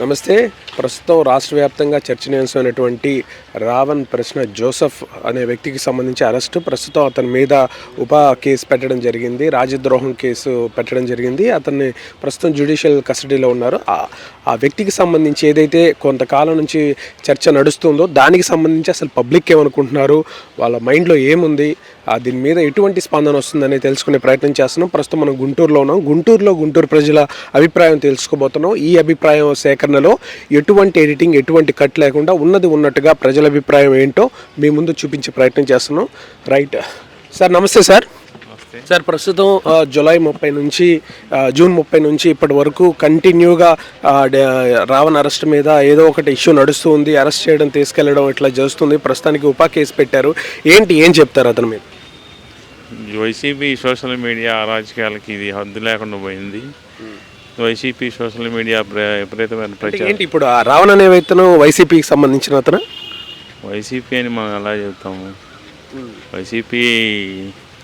నమస్తే. ప్రస్తుతం రాష్ట్ర వ్యాప్తంగా చర్చనీయాంశమైనటువంటి రావణ్ ప్రశ్న జోసెఫ్ అనే వ్యక్తికి సంబంధించి అరెస్టు. ప్రస్తుతం అతని మీద కేసు పెట్టడం జరిగింది, రాజద్రోహం కేసు పెట్టడం జరిగింది. అతన్ని ప్రస్తుతం జ్యుడిషియల్ కస్టడీలో ఉన్నారు. ఆ వ్యక్తికి సంబంధించి ఏదైతే కొంతకాలం నుంచి చర్చ నడుస్తుందో దానికి సంబంధించి అసలు పబ్లిక్ ఏమనుకుంటున్నారు, వాళ్ళ మైండ్లో ఏముంది, దీని మీద ఎటువంటి స్పందన వస్తుందని తెలుసుకునే ప్రయత్నం చేస్తున్నాం. ప్రస్తుతం మనం గుంటూరులో ఉన్నాం. గుంటూరు ప్రజల అభిప్రాయం తెలుసుకోబోతున్నాం. ఈ అభిప్రాయం సేకరణలో ఎటువంటి ఎడిటింగ్, ఎటువంటి కట్ లేకుండా ఉన్నది ఉన్నట్టుగా ప్రజల అభిప్రాయం ఏంటో మీ ముందు చూపించే ప్రయత్నం చేస్తున్నాం. రైట్ సార్, నమస్తే సార్. సార్, ప్రస్తుతం జూలై 30 నుంచి జూన్ 30 నుంచి ఇప్పటి వరకు కంటిన్యూగా రావణ్ అరెస్ట్ మీద ఏదో ఒకటి ఇష్యూ నడుస్తూ ఉంది. అరెస్ట్ చేయడం, తీసుకెళ్లడం ఇట్లా చేస్తుంది. ప్రస్తుతానికి కేసు పెట్టారు. ఏం చెప్తారు అతని మీద? వైసీపీ సోషల్ మీడియా రాజకీయాలకి ఇది హద్దు లేకుండా పోయింది. వైసీపీ సోషల్ మీడియా విపరీతమైన ప్రచారం. ఇప్పుడు ఆ రావణ్ అనే వ్యక్తిను వైసీపీకి సంబంధించిన అతను వైసీపీ అని మనం ఎలా చెప్తాము? వైసీపీ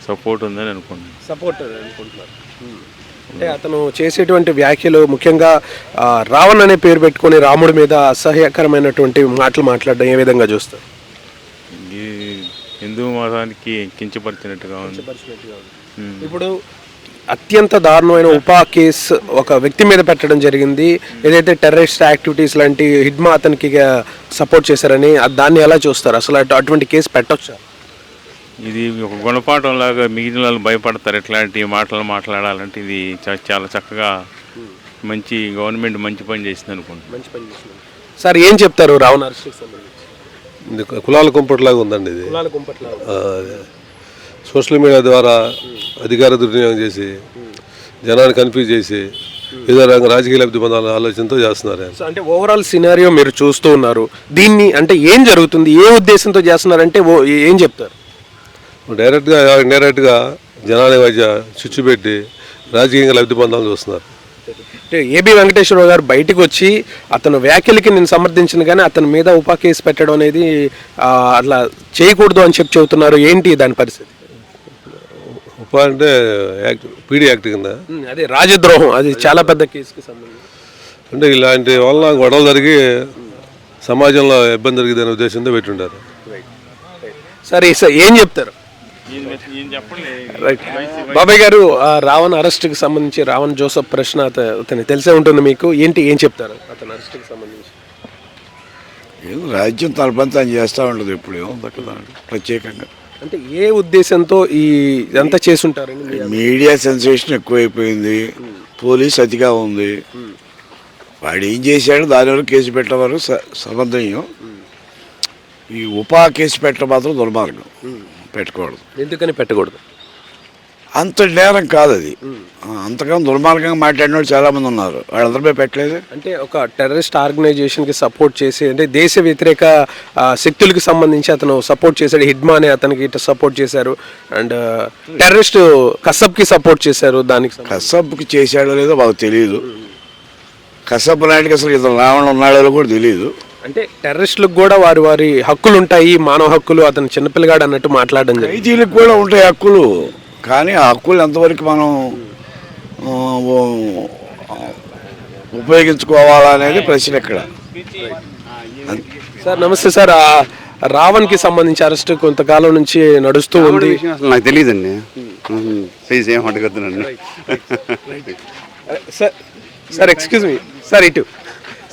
సపోర్ట్ ఉందని అనుకుంటున్నారు. అంటే అతను చేసేటువంటి వ్యాఖ్యలు ముఖ్యంగా రావణ్ అనే పేరు పెట్టుకొని రాముడి మీద అసహ్యకరమైనటువంటి మాటలు మాట్లాడడం ఏ విధంగా చూస్తారు? హిందూ మతానికి కించపరిచినట్టుగా ఉంది. ఇప్పుడు అత్యంత దారుణమైన కేసు ఒక వ్యక్తి మీద పెట్టడం జరిగింది. ఏదైతే టెర్రరిస్ట్ యాక్టివిటీస్ లాంటి హిడ్మా అతనికి సపోర్ట్ చేశారని, దాన్ని ఎలా చూస్తారు? అసలు అటువంటి కేసు పెట్టొచ్చా? ఇది ఒక గుణపాఠం లాగా మిగిలిన వాళ్ళు భయపడతారు. ఇట్లాంటి మాటలు మాట్లాడాలంటే ఇది చాలా చక్కగా మంచి గవర్నమెంట్ మంచి పని చేసింది అనుకుంటున్నాను. సార్, ఏం చెప్తారు రావణ్ అరెస్ట్ సంబంధించి? కులాల కుంపట్లాగా ఉందండి ఇది. సోషల్ మీడియా ద్వారా అధికార దుర్వినియోగం చేసి జనాన్ని కన్ఫ్యూజ్ చేసి ఏదో రకంగా రాజకీయ లబ్ధి పొందాలనే ఆలోచనతో చేస్తున్నారు. అంటే ఓవరాల్ సినారియో మీరు చూస్తూ ఉన్నారు. దీన్ని అంటే ఏం జరుగుతుంది, ఏ ఉద్దేశంతో చేస్తున్నారంటే ఏం చెప్తారు? డైరెక్ట్గా జనాల మధ్య చుచ్చు పెట్టి రాజకీయంగా లబ్ధి పొందాలని చూస్తున్నారు. అంటే ఏబి వెంకటేశ్వరరావు గారు బయటకు వచ్చి అతను వ్యాఖ్యలకి నేను సమర్థించిన కానీ అతని మీద కేసు పెట్టడం అనేది అట్లా చేయకూడదు అని చెబుతున్నారు. ఏంటి దాని పరిస్థితి? అంటే పీడీ యాక్ట్ కింద అదే రాజద్రోహం, అది చాలా పెద్ద కేసుకి సంబంధించి. అంటే ఇలాంటి వల్ల గొడవలు జరిగి సమాజంలో ఇబ్బంది జరిగిందనే ఉద్దేశంతో పెట్టుంటారు. సరే సార్, ఏం చెప్తారు? రైట్ బాబాయ్ గారు, రావణ్ అరెస్ట్కి సంబంధించి రావణ్ జోసెఫ్ ప్రశ్న అతను తెలిసే ఉంటుంది మీకు. ఏం చెప్తారు అతను అరెస్ట్కి సంబంధించి? రాజ్యం తలపంతం చేస్తూ ఉంటుంది ఎప్పుడు, ప్రత్యేకంగా. అంటే ఏ ఉద్దేశంతో ఇదంతా చేసుంటారని? మీడియా సెన్సేషన్ ఎక్కువైపోయింది, పోలీస్ అతిగా ఉంది. వాడు ఏం చేశాడు దానివల్ల కేసు పెట్టడం వరకు సమర్థనీయం. ఈ కేసు పెట్టడం మాత్రం దుర్మార్గం, పెట్టకూడదు. ఎందుకని పెట్టకూడదు? అంత నేరం కాదు అది. అంతకన్నా దుర్మార్గంగా మాట్లాడిన వాళ్ళు చాలామంది ఉన్నారు, వాళ్ళందరిపై పెట్టలేదు. అంటే ఒక టెర్రరిస్ట్ ఆర్గనైజేషన్కి సపోర్ట్ చేసి, అంటే దేశ వ్యతిరేక శక్తులకు సంబంధించి అతను సపోర్ట్ చేశాడు. హిడ్మా అనే అతనికి ఇట్లా సపోర్ట్ చేశారు. అండ్ టెర్రరిస్ట్ కసబ్కి సపోర్ట్ చేశారు. దానికి కసబ్కి చేశాడో లేదో మాకు తెలియదు. కసబ్ నాటికి అసలు ఇతను రావణం ఉన్నాడో కూడా తెలియదు. అంటే టెర్రరిస్టులకు కూడా వారి హక్కులు ఉంటాయి, మానవ హక్కులు. అతను చిన్నపిల్లగాడు అన్నట్టు మాట్లాడడం జరిగింది. ఖైదీలకు కూడా ఉంటాయి హక్కులు, కానీ ఆ హక్కులు ఎంతవరకు మనం ఉపయోగించుకోవాలనేది ప్రశ్న ఇక్కడ. సార్, నమస్తే సార్. రావణ్కి సంబంధించి అరెస్ట్ కొంతకాలం నుంచి నడుస్తూ ఉంది. నాకు తెలియదండి, ఏం అడగద్దునండి. సార్ ఎక్స్క్యూజ్ మీ సార్, ఇటు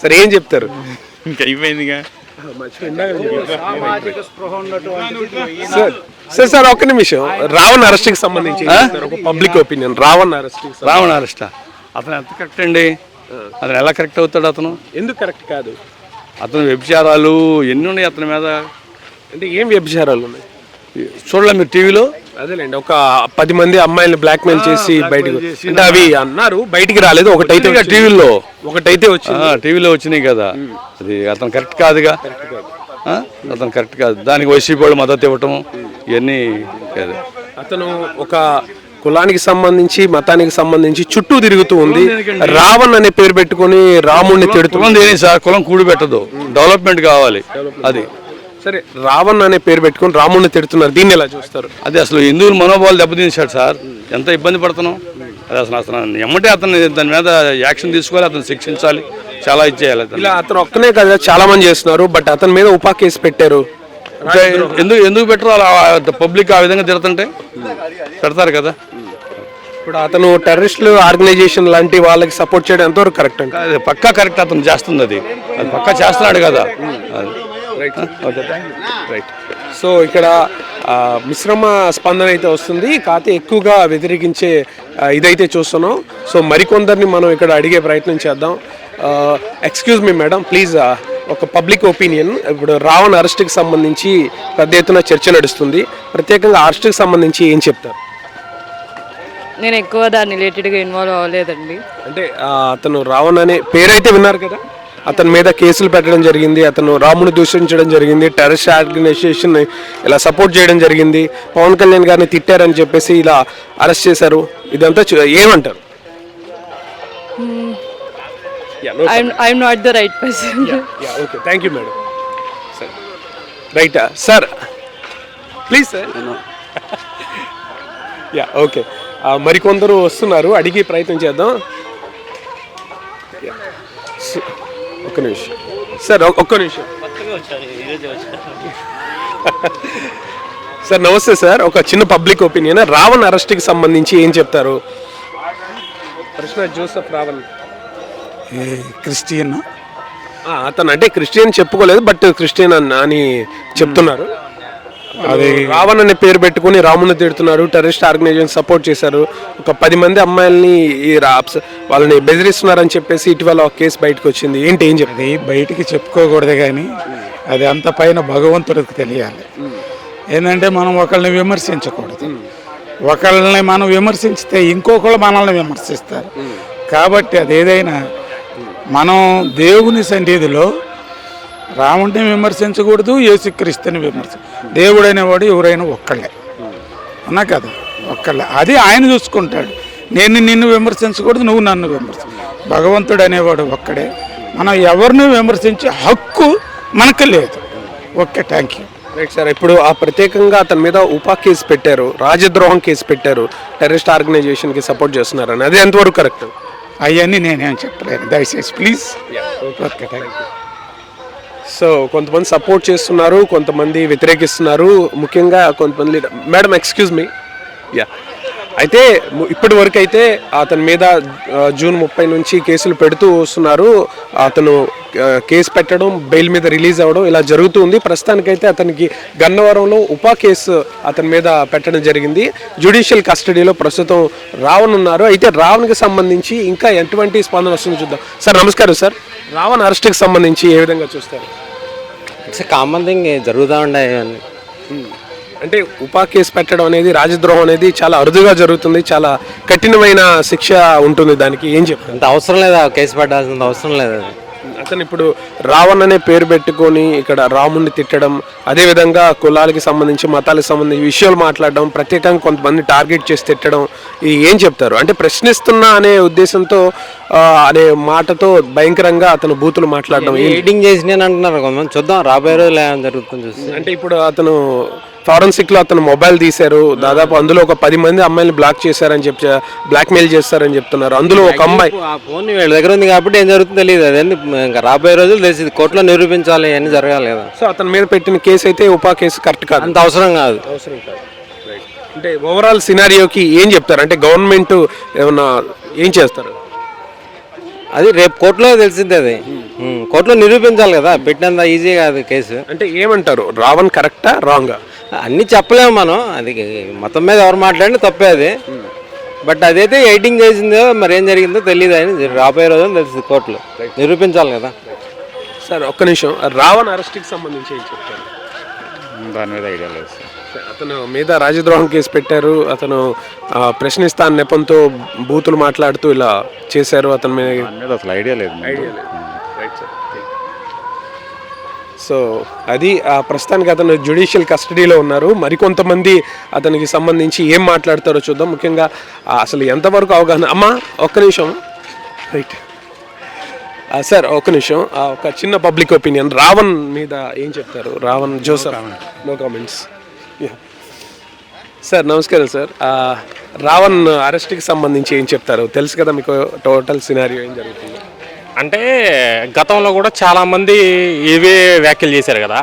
సార్, ఏం చెప్తారు? ఇంకా అయిపోయిందిగా. సార్ ఒక్క నిమిషం. రావణ్ అరెస్ట్కి సంబంధించి పబ్లిక్ ఒపీనియన్. రావణ్ అరెస్టా? అతను ఎంత కరెక్ట్ అండి? అతను ఎలా కరెక్ట్ అవుతాడు? అతను ఎందుకు కరెక్ట్ కాదు? అతను వ్యభిచారాలు ఎన్ని ఉన్నాయి అతని మీద. అంటే ఏం వ్యభిచారాలు ఉన్నాయి చూడలే మీరు టీవీలో? అదేలేండి, ఒక 10 మంది అమ్మాయిలు బ్లాక్మెయిల్ చేసి బయటకు, అంటే అవి అన్నారు బయటికి రాలేదు. ఒకటైతే టీవీలో టీవీలో వచ్చినాయి కదా. అది అతను కరెక్ట్ కాదుగా, అతను కరెక్ట్ కాదు. దానికి వైసీపీ వాళ్ళు మద్దతు ఇవ్వటం ఇవన్నీ కాదు. అతను ఒక కులానికి సంబంధించి, మతానికి సంబంధించి చుట్టూ తిరుగుతూ ఉంది. రావణ్ అనే పేరు పెట్టుకుని రాముడిని తిడుతుంది. సార్, కులం కూడి పెట్టదు, డెవలప్మెంట్ కావాలి. అది సరే, రావణ్ అనే పేరు పెట్టుకుని రాముడిని తిడుతున్నారు. దీన్ని ఎలా చూస్తారు? అదే అసలు హిందువుల మనోభావాలు దెబ్బతీశాడు సార్. ఎంత ఇబ్బంది పడుతున్నాం. అది అసలు ఎమ్మటే అతను దాని మీద యాక్షన్ తీసుకోవాలి, అతను శిక్షించాలి, చాలా ఇచ్చేయాలి అతను. ఇలా అతను ఒక్కనే కదా చాలా మంది చేస్తున్నారు, బట్ అతని మీద ఉపా కేసు పెట్టారు. ఎందుకు పెట్టరు? అలా పబ్లిక్ ఆ విధంగా తిడుతుంటే పెడతారు కదా. ఇప్పుడు అతను టెర్రరిస్టులు ఆర్గనైజేషన్ లాంటి వాళ్ళకి సపోర్ట్ చేయడం ఎంతవరకు కరెక్ట్ అంటే? అది పక్కా కరెక్ట్, అతను చేస్తుంది అది పక్కా చేస్తున్నాడు కదా. రైట్. సో ఇక్కడ మిశ్రమ స్పందన అయితే వస్తుంది, కాకపోతే ఎక్కువగా వ్యతిరేకించే ఇదైతే చూస్తున్నాం. సో మరికొందరిని మనం ఇక్కడ అడిగే ప్రయత్నం చేద్దాం. Excuse me madam, please. ఒక పబ్లిక్ ఒపీనియన్, ఇప్పుడు రావణ్ అరెస్ట్కి సంబంధించి పెద్ద ఎత్తున చర్చ నడుస్తుంది. ప్రత్యేకంగా అరెస్ట్కి సంబంధించి ఏం చెప్తారు? నేను ఎక్కువ దాని రిలేటెడ్గా ఇన్వాల్వ్ అవ్వలేదండి. అంటే అతను రావణ్ అనే పేరైతే విన్నారు కదా, అతని మీద కేసులు పెట్టడం జరిగింది, అతను రాముని దూషించడం జరిగింది, టెర్రరిస్ట్ ఆర్గనైజేషన్ ఇలా సపోర్ట్ చేయడం జరిగింది, పవన్ కళ్యాణ్ గారిని తిట్టారని చెప్పేసి ఇలా అరెస్ట్ చేశారు. ఇదంతా ఏమంటారు? I'm not the right person. Okay, thank you madam. Right sir, please sir. Yeah, okay. మరికొందరు వస్తున్నారు, అడిగే ప్రయత్నం చేద్దాం. ఒక్క నిమిషం సార్, ఒక్క నిమిషం సార్. నమస్తే సార్, ఒక చిన్న పబ్లిక్ ఒపీనియన్, రావణ్ అరెస్ట్కి సంబంధించి ఏం చెప్తారు? ప్రశ్న జోసెఫ్ రావణ్ క్రిస్టియన్, అతను అంటే క్రిస్టియన్ చెప్పుకోలేదు, బట్ క్రిస్టియన్ అని చెప్తున్నారు. అది రావణ్ అనే పేరు పెట్టుకుని రాముని తిడుతున్నారు, టెర్రరిస్ట్ ఆర్గనైజేషన్ సపోర్ట్ చేశారు, ఒక 10 మంది అమ్మాయిల్ని వాళ్ళని బెదిరిస్తున్నారని చెప్పేసి ఇటీవల ఒక కేసు బయటకు వచ్చింది. ఏంటి ఏం చెప్పి? అది బయటికి చెప్పుకోకూడదు, కానీ అది అంత పైన భగవంతుడికి తెలియాలి. ఏంటంటే మనం ఒకళ్ళని విమర్శించకూడదు. ఒకళ్ళని మనం విమర్శించితే ఇంకొకళ్ళు మనల్ని విమర్శిస్తారు. కాబట్టి అది ఏదైనా మనం దేవుని సన్నిధిలో రాముడిని విమర్శించకూడదు, యేసుక్రీస్తుని దేవుడు అనేవాడు ఎవరైనా ఒక్కళ్ళే, అన్నా కదా, ఒక్కళ్ళే. అది ఆయన చూసుకుంటాడు. నేను నిన్ను విమర్శించకూడదు, నువ్వు నన్ను భగవంతుడు అనేవాడు ఒక్కడే. మనం ఎవరిని విమర్శించే హక్కు మనకు లేదు. Okay, thank you. Right sir. ఇప్పుడు ప్రత్యేకంగా అతని మీద ఉపా కేసు పెట్టారు, రాజద్రోహం కేసు పెట్టారు, టెర్రరిస్ట్ ఆర్గనైజేషన్కి సపోర్ట్ చేస్తున్నారని, అది ఎంతవరకు కరెక్ట్? అవన్నీ నేనేం చెప్పలేను, దయచేసి please. Okay, thank you. So కొంతమంది సపోర్ట్ చేస్తున్నారు, కొంతమంది వ్యతిరేకిస్తున్నారు, ముఖ్యంగా కొంతమంది. Madam, excuse me. యా, అయితే ఇప్పటి వరకు అయితే అతని మీద జూన్ 30 నుంచి కేసులు పెడుతూ వస్తున్నారు. అతను కేసు పెట్టడం, బెయిల్ మీద రిలీజ్ అవ్వడం ఇలా జరుగుతుంది. ప్రస్తుతానికైతే అతనికి గన్నవరంలో ఉపా కేసు అతని మీద పెట్టడం జరిగింది. జ్యుడిషియల్ కస్టడీలో ప్రస్తుతం రావణ్ ఉన్నారు. అయితే రావణ్కి సంబంధించి ఇంకా ఎటువంటి స్పందన వస్తుందో చూద్దాం. సార్ నమస్కారం సార్, రావణ్ అరెస్ట్కి సంబంధించి ఏ విధంగా చూస్తారు? ఇట్స్ కామన్ థింగ్, జరుగుతూ ఉంటాయి అన్నీ. అంటే ఉపా కేసు పెట్టడం అనేది, రాజద్రోహం అనేది చాలా అరుదుగా జరుగుతుంది, చాలా కఠినమైన శిక్ష ఉంటుంది. దానికి ఏం చెప్తారు? అంత అవసరం లేదు, ఆ కేసు పెట్టాల్సినంత అవసరం లేదు. అది అతను ఇప్పుడు రావణ్ అనే పేరు పెట్టుకొని ఇక్కడ రాముడిని తిట్టడం, అదేవిధంగా కులాలకి సంబంధించి, మతాలకు సంబంధించి విషయాలు మాట్లాడడం, ప్రత్యేకంగా కొంతమంది టార్గెట్ చేసి తిట్టడం, ఇది ఏం చెప్తారు? అంటే ప్రశ్నిస్తున్నా అనే ఉద్దేశంతో అనే మాటతో భయంకరంగా అతను బూతులు మాట్లాడడం, ఎడిటింగ్ చేసి నేను అంటున్నారు కొంతమంది. చూద్దాం రాబోయే రోజులు ఏమైనా జరుగుతుంది చూస్తే. అంటే ఇప్పుడు అతను ఫారెన్సిక్లో అతను మొబైల్ తీశారు, దాదాపు అందులో ఒక 10 మంది అమ్మాయిని బ్లాక్ చేశారని చెప్పి బ్లాక్మెయిల్ చేస్తారని చెప్తున్నారు. అందులో ఒక అమ్మాయి ఆ ఫోన్ వీళ్ళ దగ్గర ఉంది కాబట్టి ఏం జరుగుతుందో తెలియదు. అదే ఇంకా రాబోయే రోజులు తెలిసింది, కోర్టులో నిరూపించాలి, అన్నీ జరగాలి కదా. సో అతని మీద పెట్టిన కేసు అయితే ఉపా కేసు కరెక్ట్ కాదు, అంత అవసరం కాదు. అంటే ఓవరాల్ సినారియోకి ఏం చెప్తారు? అంటే గవర్నమెంట్ ఏమన్నా ఏం చేస్తారు? అది రేపు కోర్టులో తెలిసింది. అది కోర్టులో నిరూపించాలి కదా, పెట్టినంత ఈజీ కాదు కేసు. అంటే ఏమంటారు, రావణ్ కరెక్టా రాంగా? అన్నీ చెప్పలేము మనం. అది మొత్తం మీద ఎవరు మాట్లాడినా తప్పే అది. బట్ అదైతే ఎడిటింగ్ చేసిందో మరి ఏం జరిగిందో తెలియదు. అని రాబోయే రోజులు తెలుస్తుంది, కోర్టులో నిరూపించాలి కదా. సార్ ఒక్క నిమిషం, రావణ్ అరెస్ట్కి సంబంధించి ఏం చెప్తారు? దాని మీద ఐడియా లేదు సార్. అతను మీద రాజద్రోహం కేసు పెట్టారు, అతను ప్రశ్నిస్తా నెపంతో బూతులు మాట్లాడుతూ ఇలా చేశారు అతని మీద. దాని మీద అసలు ఐడియా లేదు. Right sir. సో అది ప్రస్తుతానికి అతను జ్యుడిషియల్ కస్టడీలో ఉన్నారు. మరికొంతమంది అతనికి సంబంధించి ఏం మాట్లాడతారో చూద్దాం. ముఖ్యంగా అసలు ఎంతవరకు అవగాహన. అమ్మా ఒక్క నిమిషం. రైట్ సార్, ఒక్క నిమిషం. ఒక చిన్న పబ్లిక్ ఒపీనియన్, రావణ్ మీద ఏం చెప్తారు? Ravan Joseph, no comments. Sir నమస్కారం సార్. రావణ్ అరెస్ట్కి సంబంధించి ఏం చెప్తారు? తెలుసు కదా మీకు టోటల్ సినారియో ఏం జరుగుతుంది? అంటే గతంలో కూడా చాలామంది ఇవే వ్యాఖ్యలు చేశారు కదా,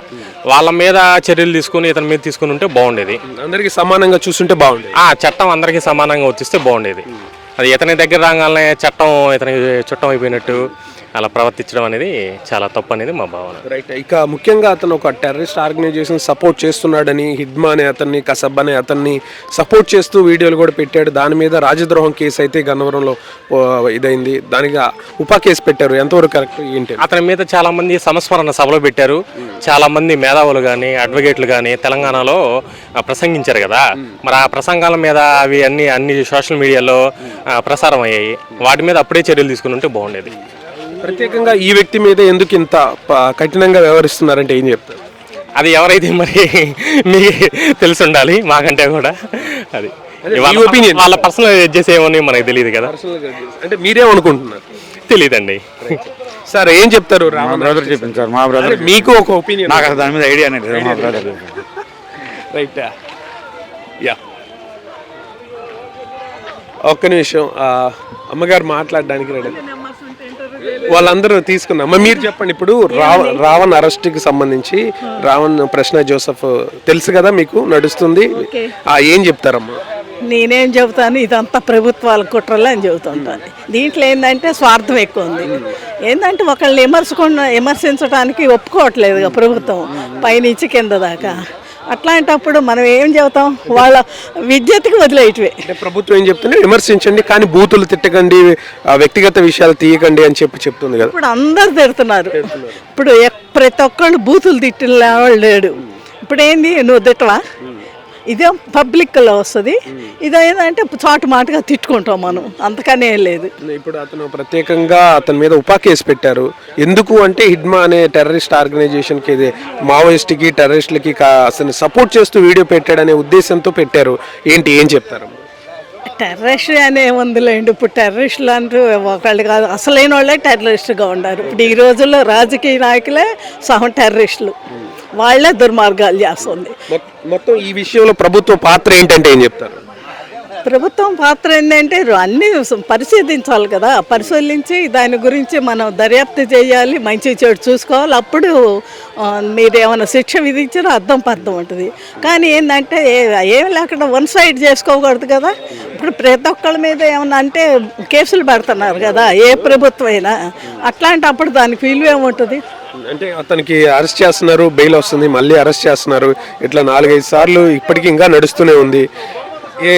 వాళ్ళ మీద చర్యలు తీసుకుని ఇతని మీద తీసుకుని ఉంటే బాగుండేది. అందరికీ సమానంగా చూస్తుంటే బాగుండేది. చట్టం అందరికీ సమానంగా వచ్చిస్తే బాగుండేది. అది ఇతని దగ్గర రాగానే చట్టం ఇతనికి చుట్టం అయిపోయినట్టు అలా ప్రవర్తించడం అనేది చాలా తప్పు అనేది మా భావన. రైట్. ఇక ముఖ్యంగా అతను ఒక టెర్రరిస్ట్ ఆర్గనైజేషన్ సపోర్ట్ చేస్తున్నాడని హిడ్మా అనే అతన్ని, కసబ్ అనే అతన్ని సపోర్ట్ చేస్తూ వీడియోలు కూడా పెట్టాడు. దాని మీద రాజద్రోహం కేసు అయితే గన్నవరంలో ఇదైంది. దానికి ఉపా కేసు పెట్టారు. ఎంతవరకు కరెక్ట్ ఏంటి? అతని మీద చాలా మంది సంస్మరణ సభలో పెట్టారు. చాలా మంది మేధావులు కానీ అడ్వకేట్లు కానీ తెలంగాణలో ప్రసంగించారు కదా, మరి ఆ ప్రసంగాల మీద అవి అన్ని సోషల్ మీడియాలో ప్రసారం అయ్యాయి. వాటి మీద అప్పుడే చర్యలు తీసుకుని ఉంటే బాగుండేది. ప్రత్యేకంగా ఈ వ్యక్తి మీద ఎందుకు ఇంత కఠినంగా వ్యవహరిస్తున్నారంటే ఏం చెప్తారు? అది ఎవరైతే మరి మీకు తెలిసి ఉండాలి, మాకంటే కూడా. అది వాళ్ళ పర్సనల్ చేసేమని మనకు తెలియదు కదా. అంటే మీరేమనుకుంటున్నారు? తెలియదండి. సార్ ఏం చెప్తారు? బ్రదర్ చెప్పింది సార్, మా బ్రదర్. మీకు ఒక ఒపీనియన్? నాకు దాని మీద ఐడియా అనేది మా బ్రదర్. రైట్. యా, ఒక్క నిమిషం. అమ్మగారు మాట్లాడడానికి రెడీ. వాళ్ళందరూ తీసుకున్నాం. మీరు చెప్పండి. ఇప్పుడు రావణ్ అరెస్ట్కి సంబంధించి రావణ్ ప్రశ్న జోసెఫ్ తెలుసు కదా మీకు, నడుస్తుంది. ఏం చెప్తారమ్మా? నేనేం చెబుతాను, ఇదంతా ప్రభుత్వాల కుట్రలే అని చెబుతుంటాను. దీంట్లో ఏంటంటే స్వార్థం ఎక్కువ ఉంది. ఏంటంటే ఒకళ్ళని విమర్శించడానికి ఒప్పుకోవట్లేదు ప్రభుత్వం, పైనుంచి కింద దాకా. అట్లాంటప్పుడు మనం ఏం చెబుతాం? వాళ్ళ విద్యతకి వదిలేయటమే. అంటే ప్రభుత్వం ఏం చెప్తుంది? విమర్శించండి కానీ బూతులు తిట్టకండి, వ్యక్తిగత విషయాలు తీయకండి అని చెప్తుంది కదా. ఇప్పుడు అందరు తిడుతున్నారు. ఇప్పుడు ప్రతి ఒక్కళ్ళు బూతులు తిట్టిన వాళ్ళు లేడు. ఇప్పుడు ఏంది, నువ్వు తిట్టవా? ఇదే పబ్లిక్లో వస్తుంది. ఇదేంటంటే చాటు మాటగా తిట్టుకుంటాం మనం, అంతకనే లేదు. ఇప్పుడు అతను ప్రత్యేకంగా అతని మీద ఉపా కేసు పెట్టారు. ఎందుకు అంటే హిడ్మా అనే టెర్రరిస్ట్ ఆర్గనైజేషన్కి, ఇది మావోయిస్ట్కి టెర్రరిస్టులకి అసలు సపోర్ట్ చేస్తూ వీడియో పెట్టాడనే ఉద్దేశంతో పెట్టారు. ఏం చెప్తారు? టెర్రరిస్ట్ అనే ఉందిలేండి. ఇప్పుడు టెర్రరిస్టులు అంటూ ఒకళ్ళు కాదు, అసలైన వాళ్ళే టెర్రరిస్టుగా ఉన్నారు. ఇప్పుడు ఈ రోజుల్లో రాజకీయ నాయకులే సహం టెర్రరిస్టులు, వాళ్ళే దుర్మార్గాలు చేస్తుంది. మొత్తం ఈ విషయంలో ప్రభుత్వ పాత్ర ఏంటంటే ఏం చెప్తారు? ప్రభుత్వం పాత్ర ఏంటంటే అన్నీ పరిశీలించాలి కదా. పరిశీలించి దాని గురించి మనం దర్యాప్తు చేయాలి, మంచి చెడు చూసుకోవాలి. అప్పుడు మీరు ఏమైనా శిక్ష విధించినా అర్థం పర్థం ఉంటుంది. కానీ ఏంటంటే ఏమి లేకుండా వన్ సైడ్ చేసుకోకూడదు కదా. ఇప్పుడు ప్రతి ఒక్కళ్ళ మీద ఏమన్నా అంటే కేసులు పెడుతున్నారు కదా, ఏ ప్రభుత్వం అయినా. అట్లాంటప్పుడు దానికి విలువ ఏముంటుంది? అంటే అతనికి అరెస్ట్ చేస్తున్నారు, బెయిల్ వస్తుంది, మళ్ళీ అరెస్ట్ చేస్తున్నారు. ఇట్లా 4-5 సార్లు ఇప్పటికీ ఇంకా నడుస్తూనే ఉంది.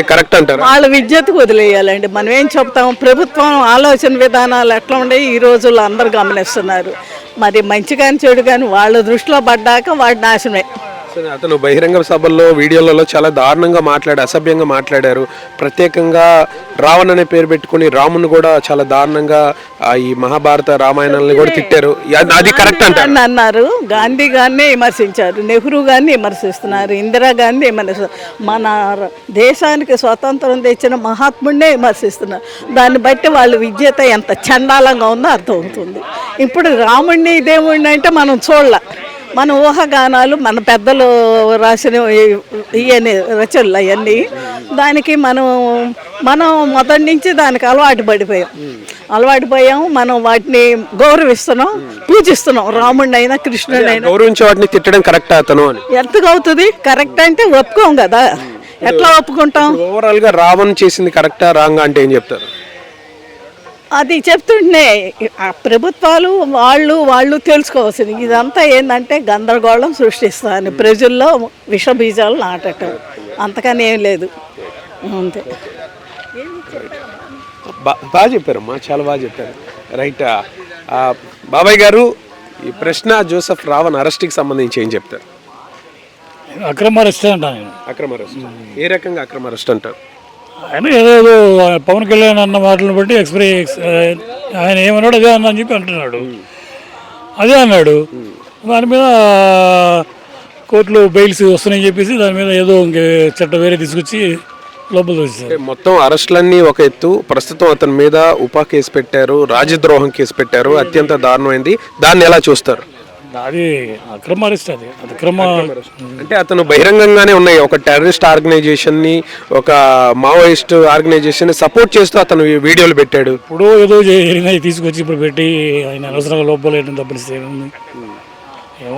కరెక్ట్ అంటారు? వాళ్ళ విద్యతకు వదిలేయాలండి. మనం ఏం చెప్తాం? ప్రభుత్వం ఆలోచన విధానాలు ఎట్లా ఉండేవి ఈ రోజుల్లో అందరు గమనిస్తున్నారు. మరి మంచి కానీ చెడు కానీ వాళ్ళ దృష్టిలో పడ్డాక వాడి నాశనమే. అతను బహిరంగ సభల్లో వీడియోలలో చాలా దారుణంగా అసభ్యంగా మాట్లాడారు. ప్రత్యేకంగా రావణ్ అనే పేరు పెట్టుకుని రాముని కూడా చాలా దారుణంగా ఈ మహాభారత రామాయణాలను కూడా తిట్టారు. అది కరెక్ట్ అంటారు? అన్నారు. గాంధీ గారిని విమర్శించారు, నెహ్రూ గారిని విమర్శిస్తున్నారు, ఇందిరాగాంధీ విమర్శిస్తున్నారు. మన దేశానికి స్వతంత్రం తెచ్చిన మహాత్ముడినే విమర్శిస్తున్నారు. దాన్ని బట్టి వాళ్ళ విద్యత ఎంత చండాలంగా ఉందో అర్థమవుతుంది. ఇప్పుడు రాముడిని దేవుడిని అంటే మనం చూడాల, మన ఊహాగానాలు, మన పెద్దలు రాసిన ఇవన్నీ రచనలు అవన్నీ, దానికి మనం మొదటి నుంచి దానికి అలవాటు పడిపోయాము. మనం వాటిని గౌరవిస్తున్నాం, పూజిస్తున్నాం. రాముడిని అయినా కృష్ణుడు అయినా గౌరవించే వాటిని తిట్టడం కరెక్ట్ అతను అని ఎంతగా అవుతుంది? కరెక్ట్ అంటే ఒప్పుకోం కదా. ఎట్లా ఒప్పుకుంటాం? ఓవరాల్ గా రావణ్ చేసింది కరెక్టా రాంగా అంటే ఏం చెప్తారు? అది చెప్తుంటే ఆ ప్రభుత్వాలు వాళ్ళు తెలుసుకోవాల్సింది. ఇదంతా ఏంటంటే గందరగోళం సృష్టిస్తాను, ప్రజల్లో విషబీజాలు నాటటం, అంతకని ఏం లేదు. అంతే. బాగా చెప్పారమ్మా, చాలా బాగా చెప్పారు. రైట్. బాబాయ్ గారు, ఈ ప్రశ్న జోసెఫ్ రావణ్ అరెస్ట్కి సంబంధించి ఏం చెప్తారు? అక్రమ అరెస్ట్ అంటాను. అక్రమ అరెస్ట్ ఏ రకంగా అక్రమ అరెస్ట్ అంటారు? ఆయన ఏదో పవన్ కళ్యాణ్ అన్న మాటలను బట్టి ఆయన ఏమన్నాడు అదే అన్న అని చెప్పి అంటున్నాడు. అదే అన్నాడు. దాని మీద కోర్టులో బెయిల్స్ వస్తున్నాయని చెప్పేసి దాని మీద ఏదో చట్టం వేరే తీసుకొచ్చి లోపల తోసేశారు. మొత్తం అరెస్టులన్నీ ఒక ఎత్తు. ప్రస్తుతం అతని మీద ఉపా కేసు పెట్టారు, రాజద్రోహం కేసు పెట్టారు. అత్యంత దారుణమైంది. దాన్ని ఎలా చూస్తారు? అది అక్రమ అరెస్ట్, అది అక్రమ. అంటే అతను బహిరంగంగానే ఉన్నాయి ఒక టెర్రరిస్ట్ ఆర్గనైజేషన్ని, ఒక మావోయిస్ట్ ఆర్గనైజేషన్ సపోర్ట్ చేస్తూ అతను వీడియోలు పెట్టాడు. ఇప్పుడు ఏదో జరిగినాయి తీసుకొచ్చి ఇప్పుడు పెట్టి ఆయన అనవసరంగా లోపలేయడం తప్పనిస్తే ఏముంది.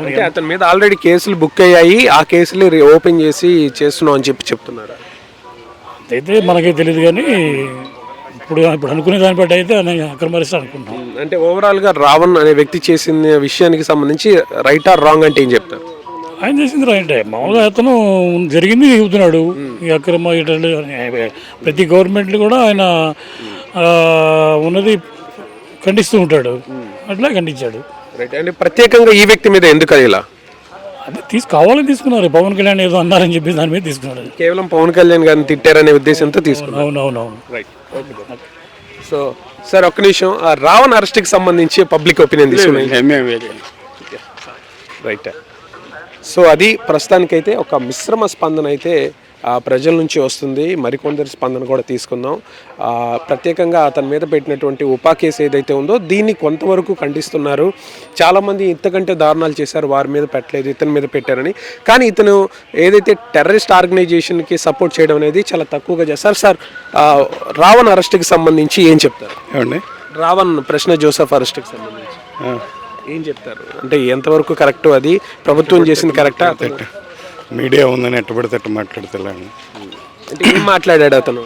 అంటే అతని మీద ఆల్రెడీ కేసులు బుక్ అయ్యాయి, ఆ కేసులు ఓపెన్ చేసి చేస్తున్నాం అని చెప్తున్నారు. అయితే మనకే తెలియదు కానీ ఇప్పుడు అనుకునే దాన్ని బట్టి అయితే అక్రమ అరెస్ట్ అనుకుంటున్నాం. అంటే ఓవరాల్గా రావణ్ అనే వ్యక్తి చేసిన విషయానికి సంబంధించి రైట్ ఆర్ రాంగ్ అంటే ఏం చెప్తారు? ఆయన చేసింది రైటే. మామూలుగా అతను జరిగింది చెబుతున్నాడు. ఈ అక్రమ ఇటలు ప్రతి గవర్నమెంట్లు కూడా ఆయన ఉన్నది ఖండిస్తూ ఉంటాడు, అట్లా ఖండించాడు. రైట్. అంటే ప్రత్యేకంగా ఈ వ్యక్తి మీద ఎందుకు ఇలా? అది కావాలని తీసుకున్నారు. పవన్ కళ్యాణ్ ఏదో అన్నారని చెప్పి దాని మీద తీసుకున్నారు. కేవలం పవన్ కళ్యాణ్ గారిని తిట్టారనే ఉద్దేశంతో తీసుకున్నారు. అవునవునవును. రైట్. సో సార్ ఒక్క నిమిషం, ఆ రావణ్ అరెస్ట్కి సంబంధించి పబ్లిక్ ఒపీనియన్ తీసుకున్నాం. రైట్. సో అది ప్రస్తుతానికైతే ఒక మిశ్రమ స్పందన అయితే ప్రజల నుంచి వస్తుంది. మరికొందరి స్పందన కూడా తీసుకుందాం. ప్రత్యేకంగా అతని మీద పెట్టినటువంటి ఉపా కేసు ఏదైతే ఉందో దీన్ని కొంతవరకు ఖండిస్తున్నారు. చాలామంది ఇంతకంటే దారుణాలు చేశారు, వారి మీద పెట్టలేదు, ఇతని మీద పెట్టారని. కానీ ఇతను ఏదైతే టెర్రరిస్ట్ ఆర్గనైజేషన్కి సపోర్ట్ చేయడం అనేది చాలా తక్కువగా చేస్తారు. సార్ రావణ్ అరెస్ట్కి సంబంధించి ఏం చెప్తారు? రావణ్ ప్రశ్న జోసెఫ్ అరెస్ట్కి సంబంధించి ఏం చెప్తారు? అంటే ఎంతవరకు కరెక్ట్, అది ప్రభుత్వం చేసింది కరెక్టా? మీడియా ఉందని ఎట్టబడితే అట్ట మాట్లాడతలే. అంటే ఏం మాట్లాడాడు అతను?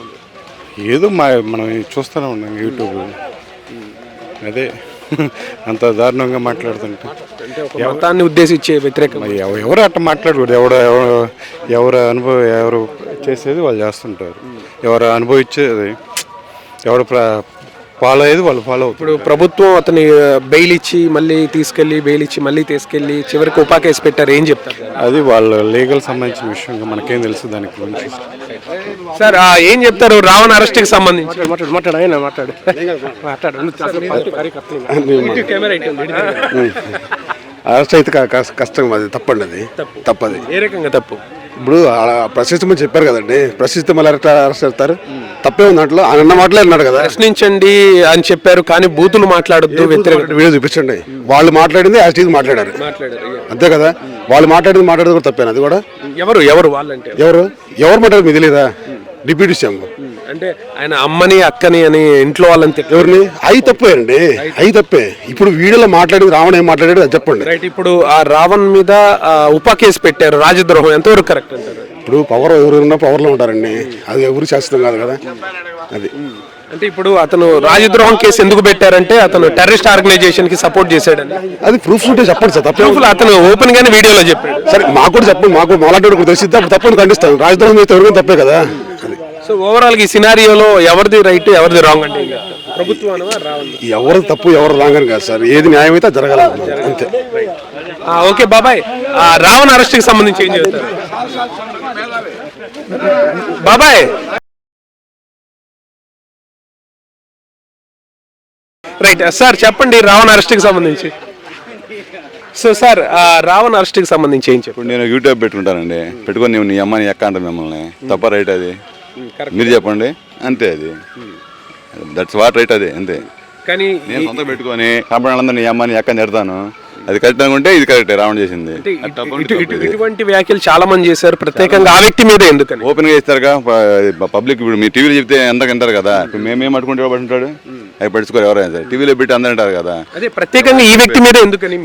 ఏదో మనం చూస్తూనే ఉన్నాం యూట్యూబ్, అదే అంత దారుణంగా మాట్లాడుతుంటే. అంటే ఒక మతాన్ని ఉద్దేశించే వ్యతిరేకం. ఎవరు అట్ట మాట్లాడకూడదు. ఎవరు అనుభవం ఎవరు చేసేది వాళ్ళు చేస్తుంటారు. ఎవరు అనుభవించేది ఎవరు ఫాలో అయ్యేది వాళ్ళు ఫాలో అవుతారు. ఇప్పుడు ప్రభుత్వం అతని బెయిల్ ఇచ్చి మళ్ళీ తీసుకెళ్ళి, బెయిల్ ఇచ్చి మళ్ళీ తీసుకెళ్ళి చివరికి ఉపా కేసు పెట్టారు, ఏం చెప్తారు? అది వాళ్ళ లీగల్ సంబంధించిన విషయంగా మనకేం తెలుసు దానికి గురించి. సార్ ఏం చెప్తారు రావణ్ అరెస్ట్కి సంబంధించి? అరెస్ట్ అయితే కష్టం, అది తప్పండి, అది తప్పది. ఏ రకంగా తప్పు? ఇప్పుడు ప్రశ్నించమని చెప్పారు కదండి, ప్రశ్నిస్తే మళ్ళీ అరెస్ట్ చేస్తారు, తప్పే ఉంది దాంట్లో. ఆయన అన్న మాటలే అన్నాడు కదా, ప్రశ్నించండి అని చెప్పారు కానీ బూతులు మాట్లాడొద్దు, వ్యతిరేక వీడియో చూపించండి. వాళ్ళు మాట్లాడింది యాక్చువల్గా మాట్లాడారు అంతే కదా. వాళ్ళు మాట్లాడేది కూడా తప్పేనా? అది కూడా ఎవరు వాళ్ళంటే ఎవరు మాట్లాడారు మీకు తెలియదా? Deputy CM. అంటే ఆయన అమ్మని అక్కని అని ఇంట్లో వాళ్ళని ఎవరిని? అవి తప్పేనండి, అవి తప్పే. ఇప్పుడు వీడియోలో మాట్లాడింది రావణ్ ఏం మాట్లాడాడు అది చెప్పండి. రైట్. ఇప్పుడు ఆ రావణ్ మీద ఉపా కేసు పెట్టారు, రాజద్రోహం, ఎంతవరకు కరెక్ట్ అంటారు? ఇప్పుడు పవర్ ఎవరున్నా పవర్లో ఉంటారండి, అది ఎవరు శాశ్వతం కాదు కదా. అది అంటే ఇప్పుడు అతను రాజద్రోహం కేసు ఎందుకు పెట్టారంటే అతను టెర్రరిస్ట్ ఆర్గనైజేషన్ కి సపోర్ట్ చేశాడని. అది ప్రూఫ్స్ ఉంటే చెప్పండి సార్. తప్పే అతను ఓపెన్ గానే వీడియోలో చెప్పాడు. సరే మాకు కూడా చెప్పండి, మాకు మాట్లాడు కూడా తెలిసిద్ది, అప్పుడు తప్పని ఖండిస్తాను. రాజద్రోహం చేస్తే ఎవరికైనా తప్పే కదా. సో ఓవరాల్ ఈ సినారియోలో ఎవరిది రైట్ ఎవరిది రాంగ్ అంటే ప్రభుత్వం ఎవరు తప్పు ఎవరు రాంగ్ అని కాదు సార్, ఏది న్యాయం అయితే జరగాలి అంతే. ఓకే బాబాయ్, రావణ్ అరెస్ట్ కి సంబంధించి ఏం చెప్తారు బాబాయ్? రైట్ సార్, చెప్పండి రావణ్ అరెస్ట్ కి సంబంధించి. సో సార్ రావణ్ అరెస్ట్ కి సంబంధించి ఏం చెప్పండి? నేను యూట్యూబ్ పెట్టుకుంటానండి, పెట్టుకొని నీ అమ్మ నీ అక్క అంటారు మిమ్మల్ని, తప్ప రైట్ అది? మీరు చెప్పండి. అంతే, అది దట్స్ వాట్ రైట్, అది అంతే. కానీ నేను సొంతం పెట్టుకొని కాపాడాలందరూ నీ అమ్మ నీ అక్క తిడతాను, అది కరెక్ట్ అనుకుంటే ఇది కరెక్ట్, రావణ్ చేసింది. ఇటువంటి వ్యాఖ్యలు చాలా మంది చేశారు, ప్రత్యేకంగా ఆ వ్యక్తి మీద ఎందుకని ఓపెన్ గా ఇస్తారుగా పబ్లిక్. ఇప్పుడు మీ టీవీలో చెప్తే ఎంత అంటారు కదా, ఇప్పుడు మేమేం అట్టుకుంటే పడుతుంటాడు, అవి పడుచుకోరు ఎవరైనా సరే. టీవీలో పెట్టి అందరూ అంటారు కదా, అదే ప్రత్యేకంగా ఈ వ్యక్తి మీద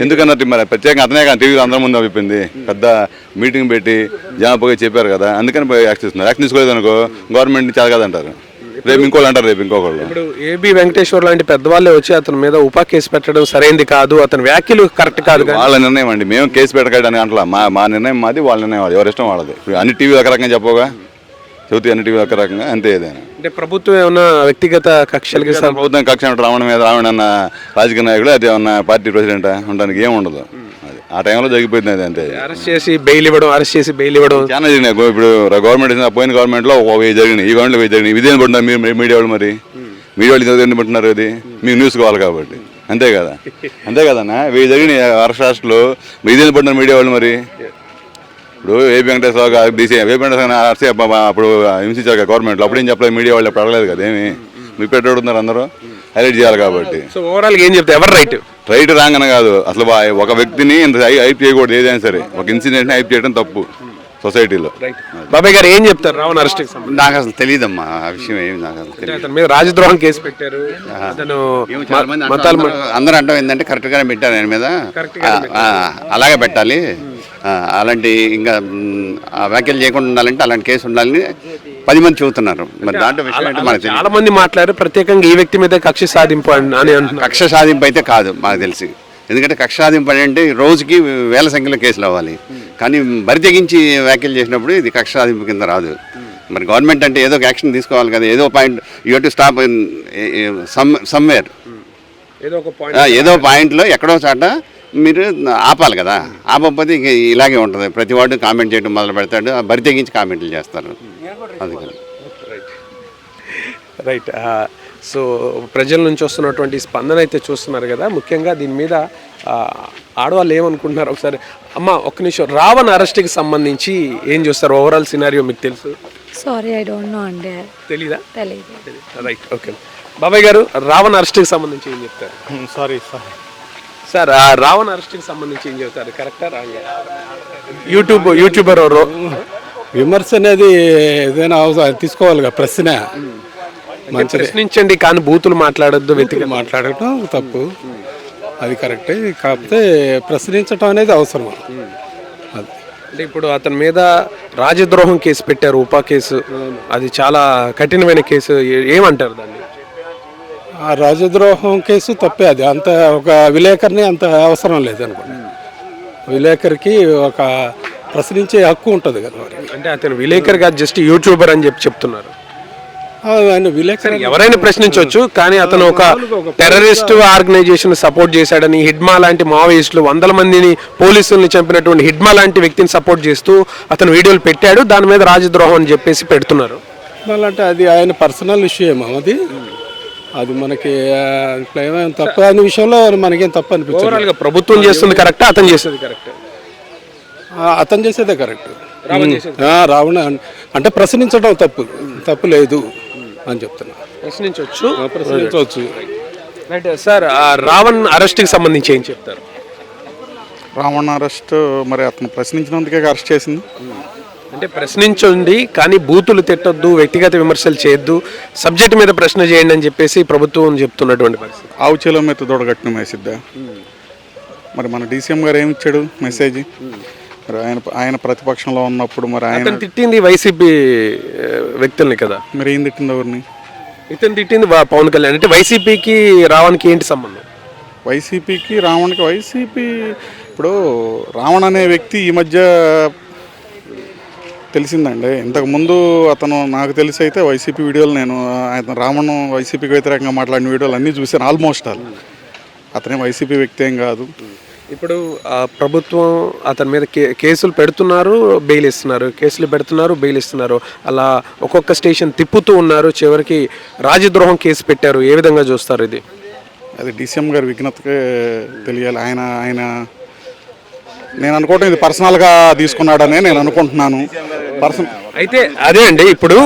ఎందుకన్నట్టు మరి ప్రత్యేకంగా అతనే కానీ టీవీలో అందరి ముందు అయిపోయింది, పెద్ద మీటింగ్ పెట్టి జనాభా చెప్పారు కదా, అందుకని యాక్షన్ ఇస్తున్నారు. యాక్షన్ తీసుకోలేదు అనుకో గవర్నమెంట్ చాలా కదంటారు, రేపు ఇంకోళ్ళు అంటారు, రేపు ఇంకొకళ్ళు. ఇప్పుడు ఏబి వెంకటేశ్వర్ లాంటి పెద్దవాళ్ళే వచ్చి అతని మీద ఉపా కేసు పెట్టడం సరైనది కాదు, అతని వ్యాఖ్యలు కరెక్ట్ కాదు. వాళ్ళ నిర్ణయం అండి, మేము కేసు పెట్టడానికి అంటలా, మా నిర్ణయం మాది, వాళ్ళ నిర్ణయం వాళ్ళది, ఎవరి ఇష్టం వాళ్ళది. ఇప్పుడు అన్ని టీవీ ఒక రకంగా చెప్పగా చెబుతాయి, అన్ని టీవీ ఒక రకంగా, అంతే. ఏదైనా అంటే ప్రభుత్వం ఏమన్నా వ్యక్తిగత కక్షలకి ప్రభుత్వం కక్ష రావడం మీద రావడం అన్న రాజకీయ నాయకుడు, అది ఏమన్నా పార్టీ ప్రెసిడెంట్ ఉండడానికి ఏం ఉండదు. అది ఆ టైంలో జరిగిపోయింది, అది అంతే. అరెస్ట్ చేసి బెయిల్ ఇవ్వడం చాలా జరిగినాయి. ఇప్పుడు గవర్నమెంట్ పోయిన గవర్నమెంట్లో 1000 జరిగినాయి, ఈ గవర్నమెంట్లో 1000 జరిగినాయి. ఇదేం పడుతున్నారు మీరు మీడియా వాళ్ళు? మరి మీడియా వాళ్ళు ఎందుకు పడుతున్నారు? అది మీకు న్యూస్ కావాలి కాబట్టి, అంతే కదా. అంతే కదన్నా, 1000 జరిగినాయి అరెస్టులు, ఇదేం పడుతున్నారు మీడియా వాళ్ళు? మరి ఇప్పుడు AP Venkateswara DC AP Venkateswara RC అప్పుడు హింసించారు కదా గవర్నమెంట్లో, అప్పుడు ఏం చెప్పలేదు మీడియా వాళ్ళు, ఎప్పుడు అడగలేదు కదా ఏమి. మీ పెట్టడుతున్నారు అందరూ హైలైట్ చేయాలి కాబట్టి. సో ఓవరాల్ ఏం చెప్తే ఎవరు రైట్? రైట్ రాంగ్ అని కాదు, అసలు ఒక వ్యక్తిని ఇంత హైప్ చేయకూడదు. ఏదైనా సరే ఒక ఇన్సిడెంట్ని హైప్ చేయడం తప్పు సొసైటీలో. బాబాయ్ గారు ఏం చెప్తారు రావణ్ అరెస్ట్? నాకు అసలు తెలియదమ్మా ఆ విషయం, ఏమి నాకు అసలు తెలియదు. అతని మీద రాజద్రోహం కేసు పెట్టారు. అతను అందరూ అంటాం ఏంటంటే కరెక్ట్గానే పెట్టారు ఆయన మీద, అలాగే పెట్టాలి, అలాంటి ఇంకా వ్యాఖ్యలు చేయకుండా ఉండాలంటే అలాంటి కేసు ఉండాలని 10 మంది చెబుతున్నారు. మరి దాంట్లో విషయం అంటే మనకు చాలా మంది మాట్లాడారు, ప్రత్యేకంగా ఈ వ్యక్తి మీద కక్ష సాధింపు అని అంటున్నారు. కక్ష సాధింపు అయితే కాదు మాకు తెలిసి, ఎందుకంటే కక్ష సాధింపు అంటే రోజుకి వేల సంఖ్యలో కేసులు అవ్వాలి, కానీ బరి తెగించి వ్యాఖ్యలు చేసినప్పుడు ఇది కక్ష సాధింపు కింద రాదు. మరి గవర్నమెంట్ అంటే ఏదో ఒక యాక్షన్ తీసుకోవాలి కదా, ఏదో point you to stop somewhere, ఏదో పాయింట్లో ఎక్కడో చాట మీరు ఆపాలి కదా. ఆపకపోతే ఇక ఇలాగే ఉంటుంది, ప్రతి వాడు కామెంట్ చేయడం మొదలు పెడతాడు, బరి తెగించి కామెంట్లు చేస్తారు. అందుకని రైట్. సో ప్రజల నుంచి వస్తున్నటువంటి స్పందన అయితే చూస్తున్నారు కదా. ముఖ్యంగా దీని మీద ఆడవాళ్ళు ఏమనుకుంటున్నారు ఒకసారి. అమ్మ ఒక్క నిమిషం, రావణ్ అరెస్ట్కి సంబంధించి ఏం చూస్తారు? ఓవరాల్ సినారియో మీకు తెలుసు? సారీ, ఐ డోంట్ నో అండి. తెలీదా? తెలియదు. Right, okay. బాబాయ్ గారు రావణ్ అరెస్ట్కి సంబంధించి ఏం చెప్తారు? సార్ రావణ్ అరెస్ట్కి సంబంధించి ఏం చెప్తారు? కరెక్టా రాంగా? యూట్యూబర్ విమర్శ అనేది ఏదైనా తీసుకోవాలి ప్రశ్న, ప్రశ్నించండి కానీ బూతులు మాట్లాడొద్దు, వ్యక్తిగా మాట్లాడటం తప్పు, అది కరెక్టే. కాకపోతే ప్రశ్నించడం అనేది అవసరం. అది అంటే ఇప్పుడు అతని మీద రాజద్రోహం కేసు పెట్టారు, ఉపా కేసు, అది చాలా కఠినమైన కేసు. ఏమంటారు దాన్ని? ఆ రాజద్రోహం కేసు తప్పే, అది అంత ఒక విలేకరిని అంత అవసరం లేదనుకోండి. విలేకరికి ఒక ప్రశ్నించే హక్కు ఉంటుంది కదా. అంటే అతను విలేకర్ కాదు, జస్ట్ యూట్యూబర్ అని చెప్తున్నారు. ఆయన విలేకరు ఎవరైనా ప్రశ్నించవచ్చు, కానీ అతను ఒక టెర్రరిస్ట్ ఆర్గనైజేషన్ సపోర్ట్ చేశాడని, హిడ్మా లాంటి మావోయిస్టులు 100 మందిని పోలీసుల్ని చంపినటువంటి హిడ్మా లాంటి వ్యక్తిని సపోర్ట్ చేస్తూ అతను వీడియోలు పెట్టాడు, దాని మీద రాజద్రోహం అని చెప్పేసి పెడుతున్నారు. అంటే అది ఆయన పర్సనల్ ఇష్యూ ఏమో, అది మనకి తప్ప అనే విషయంలో మనకేం తప్పు అనిపించదు. ప్రభుత్వం చేస్తుంది కరెక్టా, అతను చేసేది కరెక్ట్? అతను చేసేదే కరెక్ట్. రావణ అంటే ప్రశ్నించడం తప్పు లేదు అని చెప్తున్నా. ప్రశ్నించవచ్చు. రైట్ సార్, రావణ్ అరెస్ట్కి సంబంధించి ఏం చెప్తారు? రావణ్ అరెస్ట్ మరి అతను ప్రశ్నించినందుకే అరెస్ట్ చేసింది. అంటే ప్రశ్నించండి కానీ బూతులు తిట్టొద్దు, వ్యక్తిగత విమర్శలు చేయొద్దు, సబ్జెక్ట్ మీద ప్రశ్న చేయండి అని చెప్పేసి ప్రభుత్వం చెప్తున్నటువంటి పరిస్థితి. ఆవు చేలో మీద దొడగట్టిన మెసేజ్. మరి మన డీసీఎం గారు ఏమి ఇచ్చాడు మెసేజ్? మరి ఆయన ప్రతిపక్షంలో ఉన్నప్పుడు మరి ఆయన తిట్టింది వైసీపీ వ్యక్తుల్ని కదా. మరి ఏం తిట్టింది ఎవరిని? ఇతను తిట్టింది పవన్ కళ్యాణ్. అంటే వైసీపీకి రావణ్కి ఏంటి సంబంధం? వైసీపీకి రావణ్కి వైసీపీ ఇప్పుడు రావణ్ అనే వ్యక్తి ఈ మధ్య తెలిసిందండి. ఇంతకుముందు అతను నాకు తెలిసి అయితే వైసీపీ వీడియోలు నేను రావణ్ వైసీపీకి వ్యతిరేకంగా మాట్లాడిన వీడియోలు అన్నీ చూశాను ఆల్మోస్ట్. అతనే వైసీపీ వ్యక్తి ఏం కాదు. ఇప్పుడు ప్రభుత్వం అతని మీద కేసులు పెడుతున్నారు, బెయిల్ ఇస్తున్నారు, కేసులు పెడుతున్నారు, బెయిల్ ఇస్తున్నారు, అలా ఒక్కొక్క స్టేషన్ తిప్పుతూ ఉన్నారు, చివరికి రాజద్రోహం కేసు పెట్టారు. ఏ విధంగా చూస్తారు ఇది? అది డీసీఎం గారి విఘ్నతకే తెలియాలి. ఆయన నేను అనుకోవటం ఇది పర్సనల్గా తీసుకున్నాడనే నేను అనుకుంటున్నాను. అయితే అదే అండి, ఇప్పుడు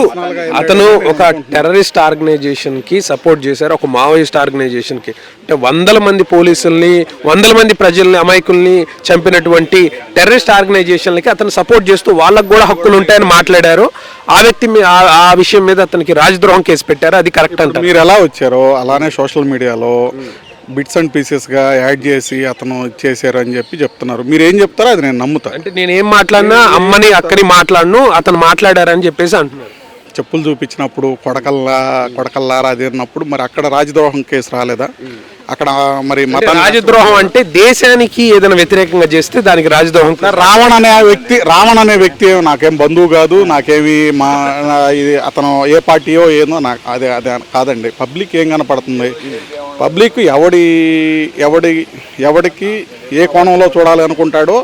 అతను ఒక టెర్రరిస్ట్ ఆర్గనైజేషన్కి సపోర్ట్ చేశారు, ఒక మావోయిస్ట్ ఆర్గనైజేషన్కి. అంటే 100 మంది పోలీసుల్ని, 100 మంది ప్రజల్ని, అమాయకుల్ని చంపినటువంటి టెర్రరిస్ట్ ఆర్గనైజేషన్లకి అతను సపోర్ట్ చేస్తూ వాళ్ళకు కూడా హక్కులు ఉంటాయని మాట్లాడారు. ఆ వ్యక్తి ఆ విషయం మీద అతనికి రాజద్రోహం కేసు పెట్టారు. అది కరెక్ట్ అంట. మీరు ఎలా వచ్చారో అలానే సోషల్ మీడియాలో బిట్స్ అండ్ పీసెస్గా యాడ్ చేసి అతను చేశారు అని చెప్తున్నారు. మీరు ఏం చెప్తారో అది నేను నమ్ముతాను. అంటే నేను ఏం మాట్లాడినా అమ్మని అక్కని మాట్లాడను, అతను మాట్లాడారని చెప్పేసి అంటున్నారు. చెప్పులు చూపించినప్పుడు కొడకల్లారా అది అన్నప్పుడు మరి అక్కడ రాజద్రోహం కేసు రాలేదా? అక్కడ మరి రాజద్రోహం అంటే దేశానికి ఏదైనా వ్యతిరేకంగా చేస్తే దానికి రాజద్రోహం. రావణ్ అనే వ్యక్తి నాకేం బంధువు కాదు, నాకేమి ఇది అతను ఏ పార్టీయో ఏదో నాకు అదే కాదండి. పబ్లిక్ ఏం కనపడుతుంది? పబ్లిక్ ఎవడికి ఏ కోణంలో చూడాలి అనుకుంటాడో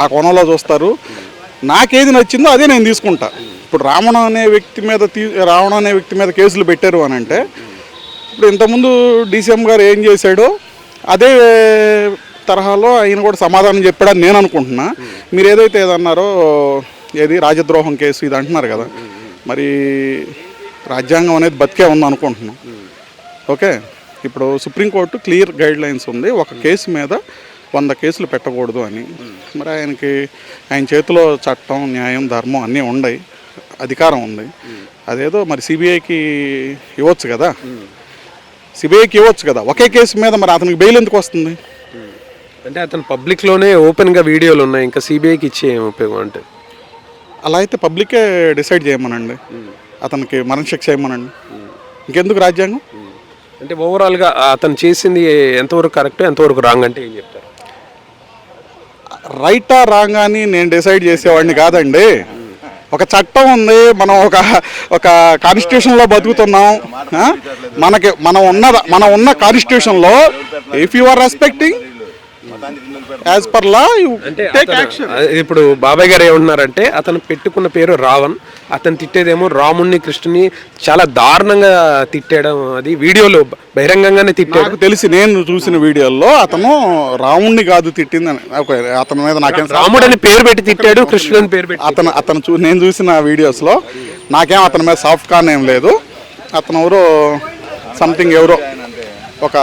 ఆ కోణంలో చూస్తారు. నాకేది నచ్చిందో అదే నేను తీసుకుంటా. ఇప్పుడు రావణ్ అనే వ్యక్తి మీద కేసులు పెట్టారు అని అంటే ఇప్పుడు ఇంతకుముందు డీసీఎం గారు ఏం చేశాడో అదే తరహాలో ఆయన కూడా సమాధానం చెప్పాడని నేను అనుకుంటున్నా. మీరు ఏదైతే ఏదన్నారో ఏది రాజద్రోహం కేసు ఇది అంటున్నారు కదా, మరి రాజ్యాంగం అనేది బతికే ఉంది అనుకుంటున్నాం. ఓకే, ఇప్పుడు సుప్రీంకోర్టు క్లియర్ గైడ్ లైన్స్ ఉంది, ఒక కేసు మీద 100 కేసులు పెట్టకూడదు అని. మరి ఆయన చేతిలో చట్టం, న్యాయం, ధర్మం అన్నీ ఉన్నాయి, అధికారం ఉంది. అదేదో మరి సిబిఐకి ఇవ్వచ్చు కదా, ఒకే కేసు మీద మరి అతనికి బెయిల్ ఎందుకు వస్తుంది? అంటే అతను పబ్లిక్లోనే ఓపెన్గా వీడియోలు ఉన్నాయి, ఇంకా సిబిఐకి ఇచ్చే ఏం ఉపయోగం అంటే? అలా అయితే పబ్లికే డిసైడ్ చేయమనండి, అతనికి మరణశిక్ష చేయమనండి, ఇంకెందుకు రాజ్యాంగం? అంటే ఓవరాల్గా అతను చేసింది ఎంతవరకు కరెక్ట్, ఎంతవరకు రాంగ్ అంటే ఏం చెప్తారు? రైటా రాంగ్ అని నేను డిసైడ్ చేసేవాడిని కాదండి. ఒక చట్టం ఉంది, మనం ఒక కాన్స్టిట్యూషన్లో బతుకుతున్నాం. మనం ఉన్న కాన్స్టిట్యూషన్లో if you are respecting as per law you take action. ఇప్పుడు బాబాయ్ గారు ఏమంటున్నారంటే అతను పెట్టుకున్న పేరు రావణ్, అతను తిట్టేదేమో రాముణ్ణి, కృష్ణుని చాలా దారుణంగా తిట్టేయడం, అది వీడియోలో బహిరంగంగానే తిట్టాడు. నాకు తెలిసి నేను చూసిన వీడియోల్లో అతను రాముణ్ణి కాదు తిట్టిందని, అతని మీద నాకేం రాముడు అని పేరు పెట్టి తిట్టాడు, కృష్ణుడు అని పేరు పెట్టి నేను చూసిన వీడియోస్లో నాకేం అతని మీద సాఫ్ట్ కార్న్ ఏం లేదు. అతను ఎవరో ఒక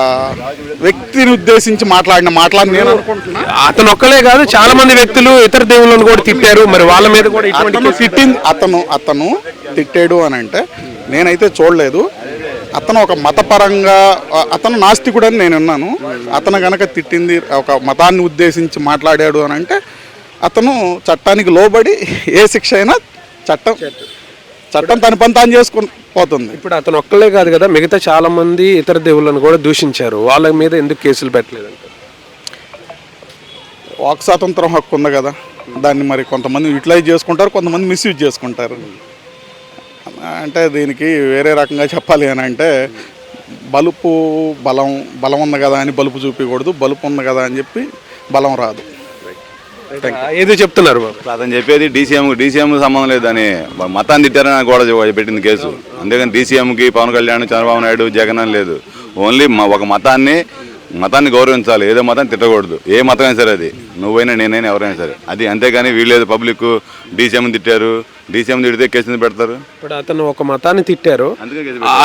వ్యక్తిని ఉద్దేశించి మాట్లాడిన మాటలని నేను అనుకుంటున్నా. అతను ఒక్కలే కాదు, చాలా మంది వ్యక్తులు ఇతర దేవుళ్ళను కూడా తిట్టారు, మరి వాళ్ళ మీద కూడా అతను తిట్టాడు అని అంటే నేనైతే చూడలేదు. అతను ఒక మతపరంగా అతను నాస్తికుడు అని నేను విన్నాను. అతను కనుక తిట్టింది ఒక మతాన్ని ఉద్దేశించి మాట్లాడాడు అని అంటే అతను చట్టానికి లోబడి ఏ శిక్ష అయినా చట్టం తన పని తాను చేసుకుని పోతుంది. ఇప్పుడు అతను ఒక్కలే కాదు కదా, మిగతా చాలా మంది ఇతర దేవుళ్ళను కూడా దూషించారు, వాళ్ళ మీద ఎందుకు కేసులు పెట్టలేదంట? వాక్ స్వాతంత్రం హక్కు ఉంది కదా, దాన్ని మరి కొంతమంది యూటిలైజ్ చేసుకుంటారు, కొంతమంది మిస్యూజ్ చేసుకుంటారు. అంటే దీనికి వేరే రకంగా చెప్పాలి అని అంటే బలం ఉంది కదా అని బలుపు చూపించకూడదు, బలుపు ఉంది కదా అని చెప్పి బలం రాదు. ఏదో చెప్తున్నారు అతను చెప్పేది డీసీఎం సంబంధం లేదని, మతాన్ని తిట్టారని కూడా పెట్టింది కేసు. అంతేగాని డీసీఎంకి పవన్ కళ్యాణ్, చంద్రబాబు నాయుడు, జగన్ అని లేదు. ఓన్లీ ఒక మతాన్ని గౌరవించాలి, ఏదో మతాన్ని తిట్టకూడదు. ఏ మతమైనా సరే, అది నువ్వైనా నేనైనా ఎవరైనా సరే అది. అంతేగాని వీళ్ళేదో పబ్లిక్ డీసీఎం తిట్టారు, డీసీఎం తిడితే కేసుని పెడతారు. ఇప్పుడు అతను ఒక మతాన్ని తిట్టారు,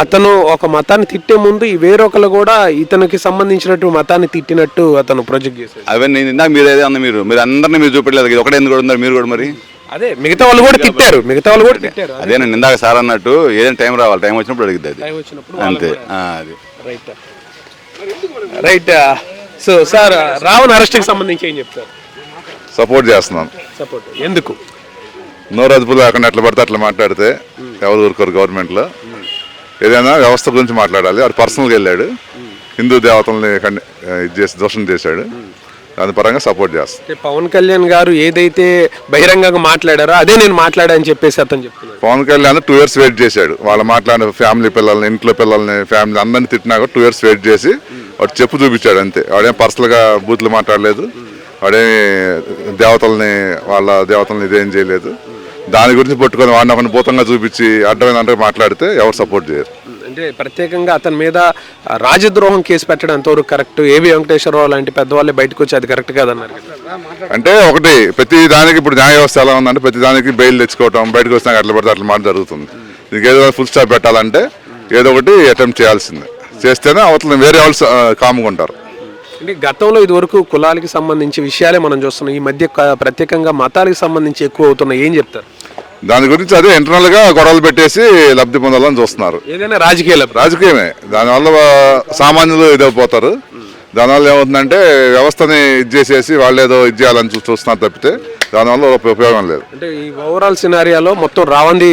అతను ఒక మతాన్ని తిట్టే ముందు ఈ వేరొకరు కూడా ఇతనికి సంబంధించినట్టు మతాన్ని తిట్టినట్టు అతను ప్రొజెక్ట్ చేశారు. అవన్నీ ఇందాక మీరు ఏదో అన్న మీరు అందరినీ మీరు చూపెట్టలేదు, ఇది ఒకటే ఎందుకు ఉన్నారు మీరు కూడా? మరి అదే మిగతా వాళ్ళు కూడా తిట్టారు. అదే నేను ఇందాక సార్ అన్నట్టు ఏదైనా టైం రావాలి, టైం వచ్చినప్పుడు అడిగిద్ది అది అంతే. అది రైట్. సో సార్, రావణ్ అరెస్ట్కి సంబంధించి ఏం చెప్తారు? సపోర్ట్ చేస్తున్నాను. సపోర్ట్ ఎందుకు? నోరు అదుపు లేకుండా ఎట్లా పడితే అట్లా మాట్లాడితే ఎవరు ఊరుకోరు. గవర్నమెంట్లో ఏదైనా వ్యవస్థ గురించి మాట్లాడాలి. అది పర్సనల్గా వెళ్ళాడు, హిందూ దేవతల్ని దోషం చేశాడు, దాని పరంగా సపోర్ట్ చేస్తాను. పవన్ కళ్యాణ్ గారు ఏదైతే బహిరంగంగా మాట్లాడారో అదే నేను మాట్లాడాలని చెప్పేసి అతను చెప్తున్నాడు. పవన్ కళ్యాణ్ 2 years వెయిట్ చేశాడు. వాళ్ళు మాట్లాడిన ఫ్యామిలీ పిల్లల్ని, ఇంట్లో పిల్లల్ని, ఫ్యామిలీ అందరినీ తిట్టినా కూడా 2 years వెయిట్ చేసి వాడు చెప్పు చూపించాడు అంతే. వాడేం పర్సనల్గా బూతులు మాట్లాడలేదు, వాడేమి వాళ్ళ దేవతల్ని ఇదేం చేయలేదు. దాని గురించి పట్టుకొని వాడిని ఒక భూతంగా చూపించి అడ్డమైన మాట్లాడితే ఎవరు సపోర్ట్ చేయరు. అంటే ప్రత్యేకంగా అతని మీద రాజద్రోహం కేసు పెట్టడం ఎంతవరకు కరెక్ట్? ఏబి వెంకటేశ్వరరావు లాంటి పెద్దవాళ్ళే బయటకు వచ్చి అది కరెక్ట్ కాదన్నారు. అంటే ఒకటి ప్రతి దానికి ఇప్పుడు న్యాయ వ్యవస్థ ఎలా ఉందంటే ప్రతి దానికి బెయిల్ తెచ్చుకోవటం, బయటకు వచ్చినాక అట్లా పడితే అట్లా మాట జరుగుతుంది. దీనికి ఏదో ఫుల్ స్టాప్ పెట్టాలంటే ఏదో ఒకటి అటెంప్ట్ చేయాల్సిందే, చేస్తేనే అవతల వేరే వాళ్ళు కామ్గా ఉంటారు. అంటే గతంలో ఇదివరకు కులాలకి సంబంధించి విషయాలే మనం చూస్తున్నాం, ఈ మధ్య ప్రత్యేకంగా మతాలకు సంబంధించి ఎక్కువ అవుతున్నాయి, ఏం చెప్తారు దాని గురించి? అదే ఇంటర్నల్గా గొడవలు పెట్టేసి లబ్ధి పొందాలని చూస్తున్నారు. ఏదైనా రాజకీయమే. దానివల్ల సామాన్యులు ఇదైపోతారు. దానివల్ల ఏమవుతుందంటే వ్యవస్థని ఇది చేసేసి వాళ్ళు ఏదో ఇది చేయాలని చూస్తున్నారు తప్పితే దానివల్ల ఉపయోగం లేదు. అంటే ఈ ఓవరాల్ సినారియాలో మొత్తం రావంది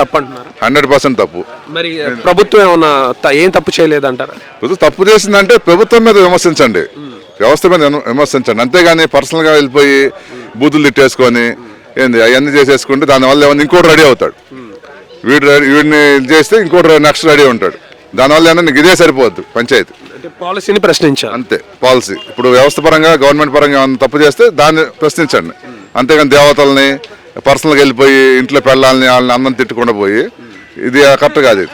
తప్పు అంటున్నారు. 100% తప్పు. మరి ప్రభుత్వం ఏమన్నా ఏం తప్పు చేయలేదంటారా? తప్పు చేసిందంటే ప్రభుత్వం మీద విమర్శించండి, వ్యవస్థ మీద విమర్శించండి, అంతేగాని పర్సనల్గా వెళ్ళిపోయి బూతులు తిట్టేసుకొని ఏంది అవన్నీ చేసేసుకుంటే దానివల్ల ఏమన్నా ఇంకోటి రెడీ అవుతాడు. వీడిని చేస్తే ఇంకోటి నెక్స్ట్ రెడీ ఉంటాడు. దానివల్ల ఏమన్నా నీకు ఇదే సరిపోద్దు పంచాయతీ. పాలసీని ప్రశ్నించాలి అంతే. పాలసీ ఇప్పుడు వ్యవస్థ పరంగా గవర్నమెంట్ పరంగా ఏమన్నా తప్పు చేస్తే దాన్ని ప్రశ్నించండి, అంతేగాని దేవతల్ని పర్సనల్గా వెళ్ళిపోయి ఇంట్లో పెళ్ళాలని వాళ్ళని అందరం తిట్టకుండా పోయి ఇది కరెక్ట్ కాదు.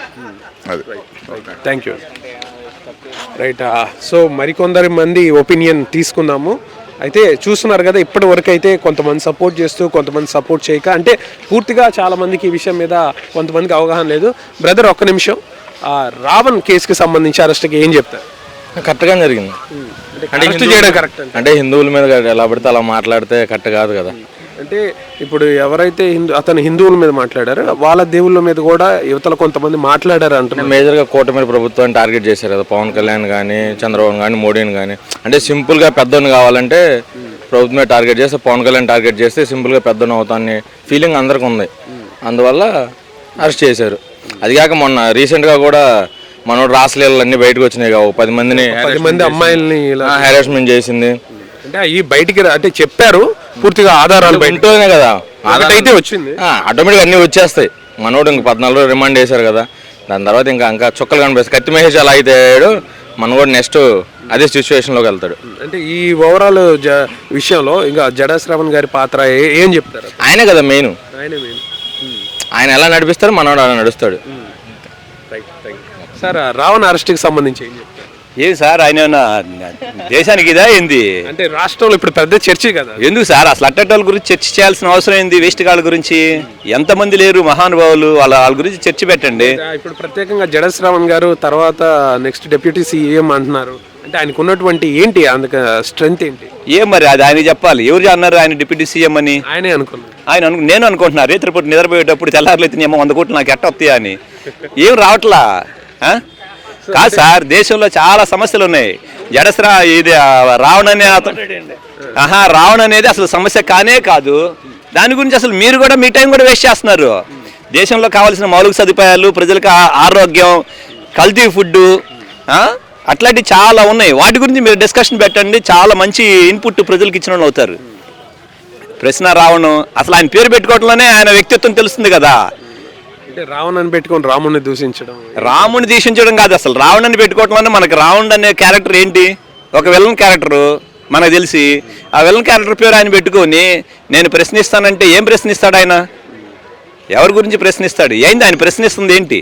అది థ్యాంక్ యూ. రైట్. సో మరికొందరి మంది ఒపీనియన్ తీసుకుందాము. అయితే చూస్తున్నారు కదా, ఇప్పటి వరకు అయితే కొంతమంది సపోర్ట్ చేస్తూ కొంతమంది సపోర్ట్ చేయక, అంటే పూర్తిగా చాలామందికి ఈ విషయం మీద కొంతమందికి అవగాహన లేదు. బ్రదర్ ఒక్క నిమిషం, ఆ రావణ్ కేసుకి సంబంధించి అరెస్ట్కి ఏం చెప్తారు? కరెక్ట్గా జరిగింది. అంటే అరెస్ట్ చేయడం కరెక్ట్ అంటే హిందువుల మీద ఎలా పడితే అలా మాట్లాడితే కరెక్ట్ కాదు కదా. అంటే ఇప్పుడు ఎవరైతే అతను హిందువుల మీద మాట్లాడారో వాళ్ళ దేవుళ్ళ మీద కూడా యువతల కొంతమంది మాట్లాడారు అంటున్నారు. మేజర్గా కూటమి ప్రభుత్వాన్ని టార్గెట్ చేశారు కదా, పవన్ కళ్యాణ్ కానీ చంద్రబాబు కానీ మోడీని కానీ. అంటే సింపుల్గా పెద్దోని కావాలంటే ప్రభుత్వమే టార్గెట్ చేస్తే, పవన్ కళ్యాణ్ టార్గెట్ చేస్తే సింపుల్గా పెద్దోని అవుతాన్ని ఫీలింగ్ అందరికి ఉంది. అందువల్ల అరెస్ట్ చేశారు. అది కాక మొన్న రీసెంట్గా కూడా మనోడు రాసలీలలు అన్నీ బయటకు వచ్చినాయి కదా, 10 మంది అమ్మాయిల్ని హెరాస్మెంట్ చేసింది. అంటే ఈ బయటికి అంటే చెప్పారు, పూర్తిగా ఆధారాలు బయటనే కదా అయితే వచ్చింది, ఆటోమేటిక్గా అన్నీ వచ్చేస్తాయి. మనోడు ఇంక 14 రోజులు రిమాండ్ చేశారు కదా, దాని తర్వాత ఇంకా చుక్కలు కనిపిస్తాయి. కత్తి మహేష్ అలా అయితే మన కూడా నెక్స్ట్ అదే సిచ్యువేషన్లోకి వెళ్తాడు. అంటే ఈ ఓవరాల్ విషయంలో ఇంకా జడా శ్రావణ్ గారి పాత్ర ఏం చెప్తారు? ఆయనే కదా మెయిన్. ఆయన ఎలా నడిపిస్తారు, మనోడు అలా నడుస్తాడు. సార్ రావణ్ అరెస్ట్కి సంబంధించి ఏం చెప్తారు? ఏది సార్, ఆయన దేశానికి ఇదా ఏంది? అంటే రాష్ట్రంలో ఇప్పుడు పెద్ద చర్చ కదా, ఎందుకు సార్ అసలు అట్టల గురించి చర్చ చేయాల్సిన అవసరం ఏంది? వేస్ట్ కాళ్ళ గురించి ఎంతమంది లేరు మహానుభావులు, వాళ్ళ గురించి చర్చ పెట్టండి. ఇప్పుడు ప్రత్యేకంగా జడా శ్రావణ్ గారు తర్వాత నెక్స్ట్ డిప్యూటీ సీఎం అంటున్నారు. అంటే ఆయనకు ఉన్నటువంటి ఏంటి అందుకు స్ట్రెంత్ ఏంటి? ఏం మరి అది ఆయన చెప్పాలి. ఎవరు అన్నారు ఆయన డిప్యూటీ సీఎం అని? ఆయనే అనుకున్నారు. నేను అనుకుంటున్నా రేత్రిపూట నిద్రపోయేటప్పుడు తెల్లారులైతే 100 కోట్లు నాకు ఎట్ట వస్తాయా అని. ఏం రావట్లా కాదు సార్, దేశంలో చాలా సమస్యలు ఉన్నాయి. ఇది రావణ్ అనే రావణ్ అనేది అసలు సమస్య కానే కాదు. దాని గురించి అసలు మీరు కూడా మీ టైం కూడా వేస్ట్ చేస్తున్నారు. దేశంలో కావాల్సిన మౌలిక సదుపాయాలు, ప్రజలకు ఆరోగ్యం, కల్తీ ఫుడ్డు, అట్లాంటివి చాలా ఉన్నాయి. వాటి గురించి మీరు డిస్కషన్ పెట్టండి, చాలా మంచి ఇన్పుట్ ప్రజలకు ఇచ్చిన వాళ్ళు అవుతారు. ప్రశ్న రావణ్ అసలు ఆయన పేరు పెట్టుకోవడంలోనే ఆయన వ్యక్తిత్వం తెలుస్తుంది కదా. అంటే రావణ్ పెట్టుకొని రాముడిని దూషించడం కాదు, అసలు రావణ్ని పెట్టుకోవడంలోనే మనకు రావణ్ అనే క్యారెక్టర్ ఏంటి? ఒక విలన్ క్యారెక్టరు మనకు తెలిసి, ఆ విలన్ క్యారెక్టర్ పేరు ఆయన పెట్టుకొని నేను ప్రశ్నిస్తానంటే ఏం ప్రశ్నిస్తాడు ఆయన? ఎవరి గురించి ప్రశ్నిస్తాడు? ఏంది ఆయన ప్రశ్నిస్తుంది ఏంటి?